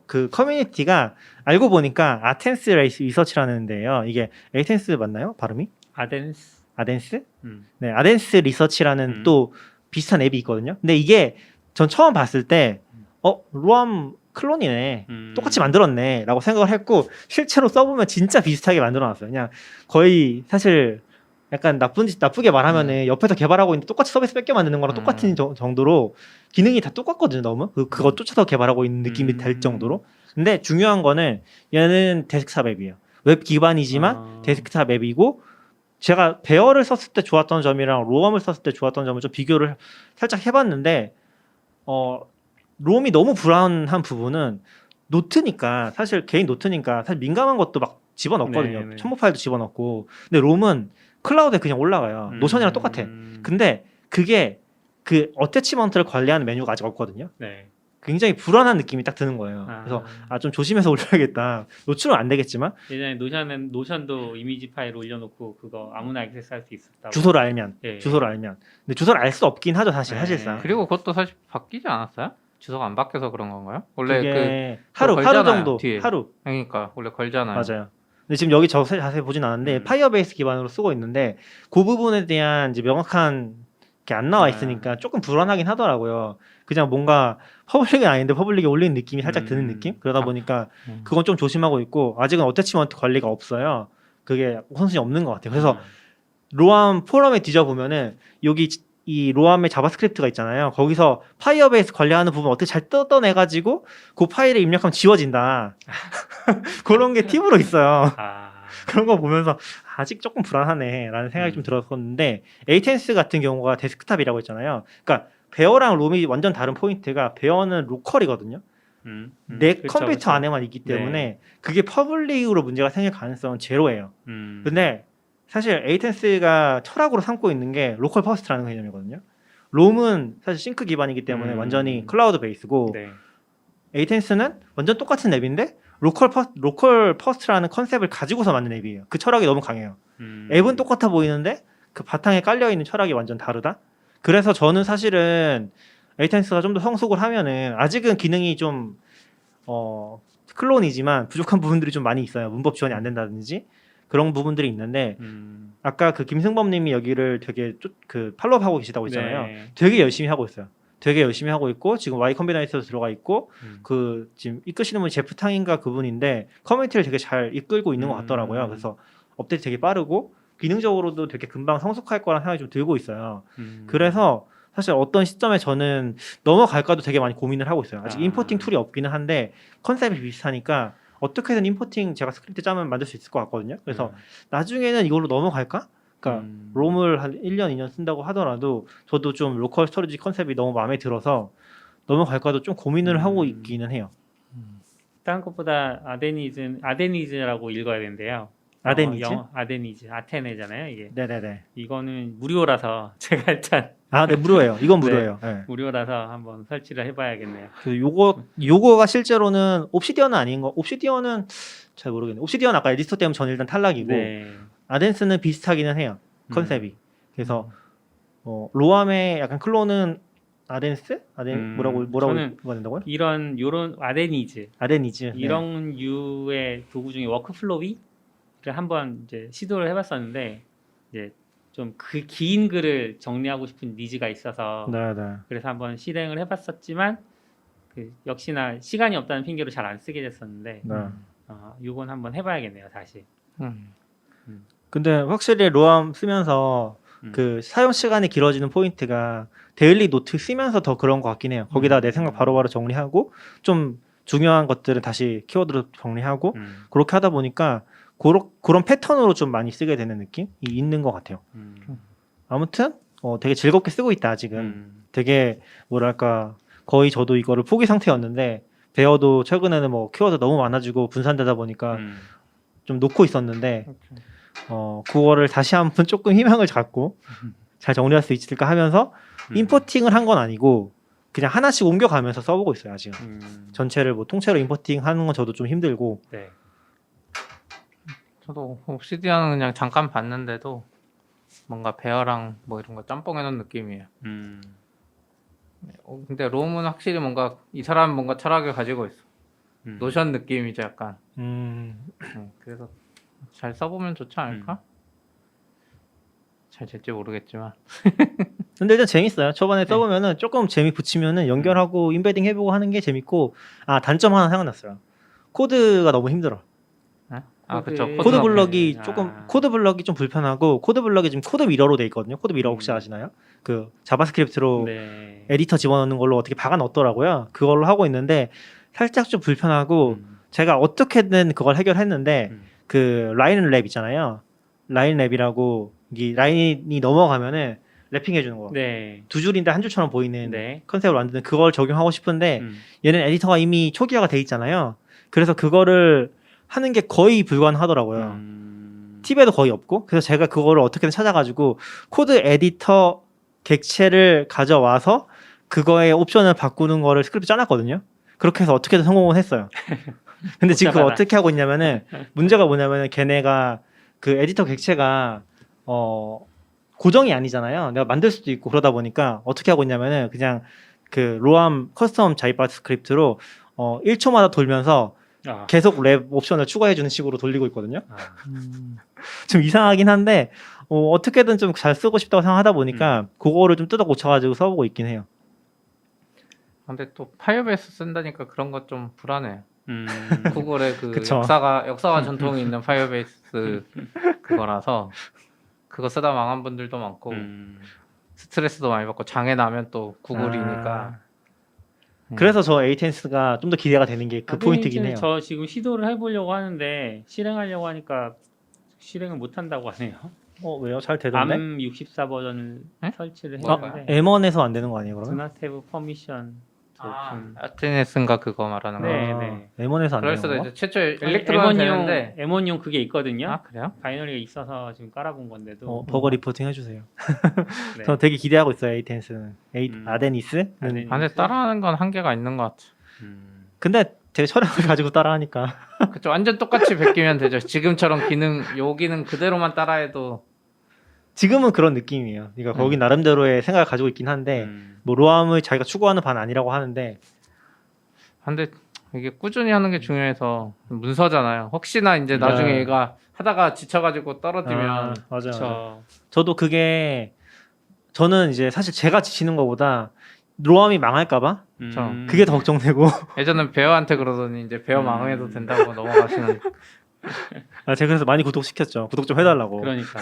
그 커뮤니티가 알고 보니까 아텐스 리서치라는 데예요. 이게 에이텐스 맞나요? 발음이? 아덴스? 네, 아덴스 리서치라는 또 비슷한 앱이 있거든요. 근데 이게 전 처음 봤을 때 로암 클론이네. 똑같이 만들었네. 라고 생각을 했고 실제로 써보면 진짜 비슷하게 만들어놨어요. 그냥 거의 사실 약간 나쁘게 말하면은 옆에서 개발하고 있는데 똑같이 서비스 뺏겨 만드는 거랑 똑같은 정도로 기능이 다 똑같거든요. 너무 그거 쫓아서 개발하고 있는 느낌이 될 정도로. 근데 중요한 거는 얘는 데스크탑 앱이에요. 웹 기반이지만 데스크탑 앱이고 제가 베어를 썼을 때 좋았던 점이랑 로엄을 썼을 때 좋았던 점을 좀 비교를 살짝 해봤는데 롬이 너무 불안한 부분은 노트니까 사실 개인 노트니까 사실 민감한 것도 막 집어넣거든요. 네네. 첨부 파일도 집어넣고. 근데 롬은 클라우드에 그냥 올라가요. 노션이랑 똑같아. 근데 그게 그 어태치먼트를 관리하는 메뉴가 아직 없거든요. 네. 굉장히 불안한 느낌이 딱 드는 거예요. 그래서 좀 조심해서 올려야겠다. 노출은 안 되겠지만 예전에 노션도 이미지 파일 올려놓고 그거 아무나 액세스할 수 있었다고. 주소를 알면 예. 주소를 알면. 근데 주소를 알 수 없긴 하죠 사실 네. 사실상. 그리고 그것도 사실 바뀌지 않았어요? 주소가 안 바뀌어서 그런 건가요? 원래 그게 그거 하루 걸잖아요, 정도 뒤에. 하루 그러니까 원래 걸잖아요. 맞아요. 근데 지금 여기 자세히 보진 않았는데 파이어베이스 기반으로 쓰고 있는데 그 부분에 대한 이제 명확한 게 안 나와 있으니까 조금 불안하긴 하더라고요. 그냥 뭔가 퍼블릭은 아닌데 퍼블릭에 올린 느낌이 살짝 드는 느낌? 그러다 보니까 그건 좀 조심하고 있고 아직은 어태치먼트 관리가 없어요. 그게 우선순위 없는 것 같아요. 그래서 로암 포럼에 뒤져보면은 여기 이 로암의 자바스크립트가 있잖아요. 거기서 파이어베이스 관리하는 부분 어떻게 잘 뜯어내가지고 그 파일에 입력하면 지워진다. 그런 게 팁으로 있어요. 그런 거 보면서 아직 조금 불안하네라는 생각이 좀 들었었는데 에이텐스 같은 경우가 데스크탑이라고 했잖아요. 그러니까 베어랑 롬이 완전 다른 포인트가 베어는 로컬이거든요. 내 그쵸, 컴퓨터 그쵸. 안에만 있기 때문에 네. 그게 퍼블릭으로 문제가 생길 가능성은 제로예요. 근데 사실 에이텐스가 철학으로 삼고 있는 게 로컬 퍼스트라는 개념이거든요. 롬은 사실 싱크 기반이기 때문에 완전히 클라우드 베이스고 네. 에이텐스는 완전 똑같은 앱인데 로컬 퍼스트라는 컨셉을 가지고서 만든 앱이에요. 그 철학이 너무 강해요. 앱은 똑같아 보이는데 그 바탕에 깔려있는 철학이 완전 다르다? 그래서 저는 사실은 에이텐스가 좀 더 성숙을 하면은 아직은 기능이 좀 클론이지만 부족한 부분들이 좀 많이 있어요. 문법 지원이 안 된다든지 그런 부분들이 있는데 아까 그 김승범 님이 여기를 되게 팔로우하고 계시다고 했잖아요. 네. 되게 열심히 하고 있어요. 되게 열심히 하고 있고 지금 Y 컴비나이트에도 들어가 있고 그 지금 이끄시는 분이 제프 탕인가 그분인데 커뮤니티를 되게 잘 이끌고 있는 것 같더라고요. 그래서 업데이트 되게 빠르고 기능적으로도 되게 금방 성숙할 거라는 생각이 좀 들고 있어요. 그래서 사실 어떤 시점에 저는 넘어갈까도 되게 많이 고민을 하고 있어요. 아직 임포팅 툴이 없기는 한데 컨셉이 비슷하니까 어떻게든 임포팅 제가 스크립트 짜면 만들 수 있을 것 같거든요. 그래서 나중에는 이걸로 넘어갈까? 그러니까 롬을 한 1년, 2년 쓴다고 하더라도 저도 좀 로컬 스토리지 컨셉이 너무 마음에 들어서 넘어갈까도 좀 고민을 하고 있기는 해요. 다른 것보다 아데니즈라고 읽어야 된대요. 아데니즈? 아데니즈, 아테네잖아요, 이게. 네네네. 이거는 무료라서 제가 일단 네, 무료예요. 이건 무료예요. 네. 무료라서 한번 설치를 해봐야겠네요. 요거가 실제로는 옵시디언은 아닌 거. 옵시디언은 잘 모르겠네. 옵시디언 아까 에디스토 때문에 전 일단 탈락이고 네. 아덴스는 비슷하기는 해요. 컨셉이. 그래서 로암의 약간 클론은 아덴스? 뭐라고 저는 된다고요? 요런 아데니즈 이런 류의 도구 중에 워크플로위를 한번 이제 시도를 해봤었는데 이제 좀 그 긴 글을 정리하고 싶은 니즈가 있어서 그래서 한번 실행을 해봤었지만 역시나 시간이 없다는 핑계로 잘 안 쓰게 됐었는데 요건 한번 해봐야겠네요 다시. 근데 확실히 로암 쓰면서 그 사용 시간이 길어지는 포인트가 데일리 노트 쓰면서 더 그런 것 같긴 해요. 거기다 내 생각 바로바로 정리하고 좀 중요한 것들은 다시 키워드로 정리하고 그렇게 하다 보니까 그런 패턴으로 좀 많이 쓰게 되는 느낌이 있는 것 같아요. 아무튼 되게 즐겁게 쓰고 있다 아직은. 되게 뭐랄까 거의 저도 이거를 포기 상태였는데 베어도 최근에는 뭐 키워드 너무 많아지고 분산되다 보니까 좀 놓고 있었는데 그거를 다시 한번 조금 희망을 갖고 잘 정리할 수 있을까 하면서 임포팅을 한 건 아니고 그냥 하나씩 옮겨가면서 써보고 있어요 아직은. 전체를 뭐 통째로 임포팅 하는 건 저도 좀 힘들고. 네. 저도 옵시디언은 그냥 잠깐 봤는데도 뭔가 베어랑 뭐 이런 거 짬뽕해놓은 느낌이에요. 근데 롬은 확실히 뭔가 이 사람 뭔가 철학을 가지고 있어. 노션 느낌이죠 약간. 그래서 잘 써보면 좋지 않을까? 잘 될지 모르겠지만. 근데 일단 재밌어요. 초반에 써보면은 조금 재미 붙이면은 연결하고 인베딩 해보고 하는 게 재밌고 단점 하나 생각났어요. 코드가 너무 힘들어. 그쵸. 코드 블럭이 아. 조금 코드 블럭이 좀 불편하고 코드 블럭이 지금 코드 미러로 돼 있거든요. 코드 미러 혹시 아시나요? 그 자바스크립트로 네. 에디터 집어넣는 걸로 어떻게 박아 넣었더라고요. 그걸로 하고 있는데 살짝 좀 불편하고 제가 어떻게든 그걸 해결했는데 그 라인 랩 있잖아요. 라인 랩이라고 이 라인이 넘어가면은 랩핑 해주는 거. 네. 두 줄인데 한 줄처럼 보이는 네. 컨셉을 만드는 그걸 적용하고 싶은데 얘는 에디터가 이미 초기화가 돼 있잖아요. 그래서 그거를 하는 게 거의 불가능하더라고요. 팁에도 거의 없고. 그래서 제가 그거를 어떻게든 찾아가지고 코드 에디터 객체를 가져와서 그거의 옵션을 바꾸는 거를 스크립트 짜놨거든요. 그렇게 해서 어떻게든 성공을 했어요. 근데 지금 그걸 어떻게 하고 있냐면은 문제가 뭐냐면은 걔네가 그 에디터 객체가 고정이 아니잖아요. 내가 만들 수도 있고 그러다 보니까 어떻게 하고 있냐면은 그냥 그 로암 커스텀 자바스크립트로 1초마다 돌면서 계속 랩 옵션을 추가해주는 식으로 돌리고 있거든요. 좀 이상하긴 한데 어떻게든 좀 잘 쓰고 싶다고 생각하다 보니까 그거를 좀 뜯어 고쳐가지고 써보고 있긴 해요. 근데 또 파이어베이스 쓴다니까 그런 것 좀 불안해요. 구글의 그 그쵸. 역사와 전통이 있는 파이어베이스 그거라서 그거 쓰다 망한 분들도 많고 스트레스도 많이 받고 장애 나면 또 구글이니까. 그래서 저 에이텐스가 좀 더 기대가 되는 게 그 포인트긴 해요. 저 지금 시도를 해보려고 하는데 실행하려고 하니까 실행을 못 한다고 하네요. 왜요? 잘 되던데? ARM64 버전을 설치를 뭐가요? 했는데 M1에서 안 되는 거 아니에요, Do 그러면? not have permission. 아테네스인가 그거 말하는 거. 네. M1에서 안 그럴 되는 수도 거? 이제 최초 일렉트로는 되는데. M1용 그게 있거든요. 아 그래요? 바이너리가 있어서 지금 깔아본 건데도. 버거 리포팅 해주세요. 네. 저 되게 기대하고 있어요, 에이텐스는. 아데니스? 근데 따라하는 건 한계가 있는 것 같아. 근데 되게 철학을 가지고 따라하니까. 그쵸. 완전 똑같이 베끼면 되죠. 지금처럼 요 기능 그대로만 따라해도. 지금은 그런 느낌이에요. 그러니까 거기 나름대로의 생각을 가지고 있긴 한데 뭐 로암을 자기가 추구하는 바는 아니라고 하는데 근데 이게 꾸준히 하는 게 중요해서 문서잖아요. 혹시나 이제 나중에 네. 얘가 하다가 지쳐가지고 떨어지면 맞아요. 저도 그게 저는 이제 사실 제가 지치는 것보다 로암이 망할까봐 그게 더 걱정되고 예전엔 베어한테 그러더니 이제 베어 망해도 된다고 넘어가시는. 제가 그래서 많이 구독시켰죠. 구독 좀 해달라고. 그러니까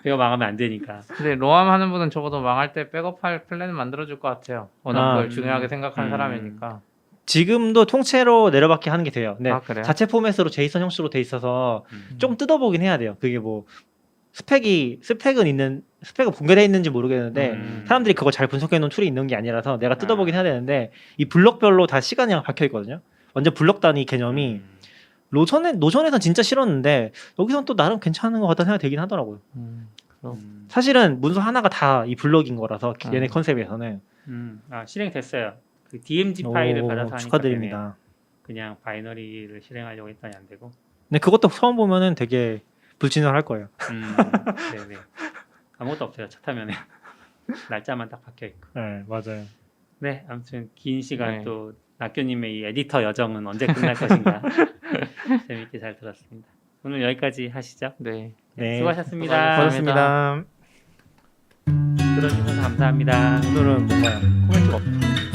배워 망하면 안 되니까. 근데 로암 하는 분은 적어도 망할 때 백업할 플랜을 만들어줄 것 같아요. 워낙 그걸 중요하게 생각하는 사람이니까. 지금도 통째로 내려받게 하는 게 돼요. 근데 그래요? 자체 포맷으로 제이슨 형식으로 돼 있어서 좀 뜯어보긴 해야 돼요. 그게 뭐 스펙은 공개되어 있는지 모르겠는데 사람들이 그걸 잘 분석해 놓은 툴이 있는 게 아니라서 내가 뜯어보긴 해야 되는데 이 블럭별로 다 시간이 박혀 있거든요. 완전 블럭 단위 개념이 노션에선 진짜 싫었는데 여기선 또 나름 괜찮은 것 같다는 생각이 들긴 하더라고요. 사실은 문서 하나가 다 이 블럭인 거라서 얘네 컨셉에서는 실행됐어요. 그 DMG 파일을 받아서 하니까 축하드립니다. 되네요. 그냥 바이너리를 실행하려고 했더니 안 되고. 근데 그것도 처음 보면은 되게 불친절할 거예요. 네네. 아무것도 없어요. 차 타면 날짜만 딱 박혀 있고. 네, 맞아요. 네, 아무튼 긴 시간 또 낙교님의 이 에디터 여정은 언제 끝날 것인가 재밌게 잘 들었습니다. 오늘 여기까지 하시죠. 네. 수고하셨습니다. 고맙습니다. 들어주셔서 감사합니다. 오늘은 뭔가 코멘트가 없다.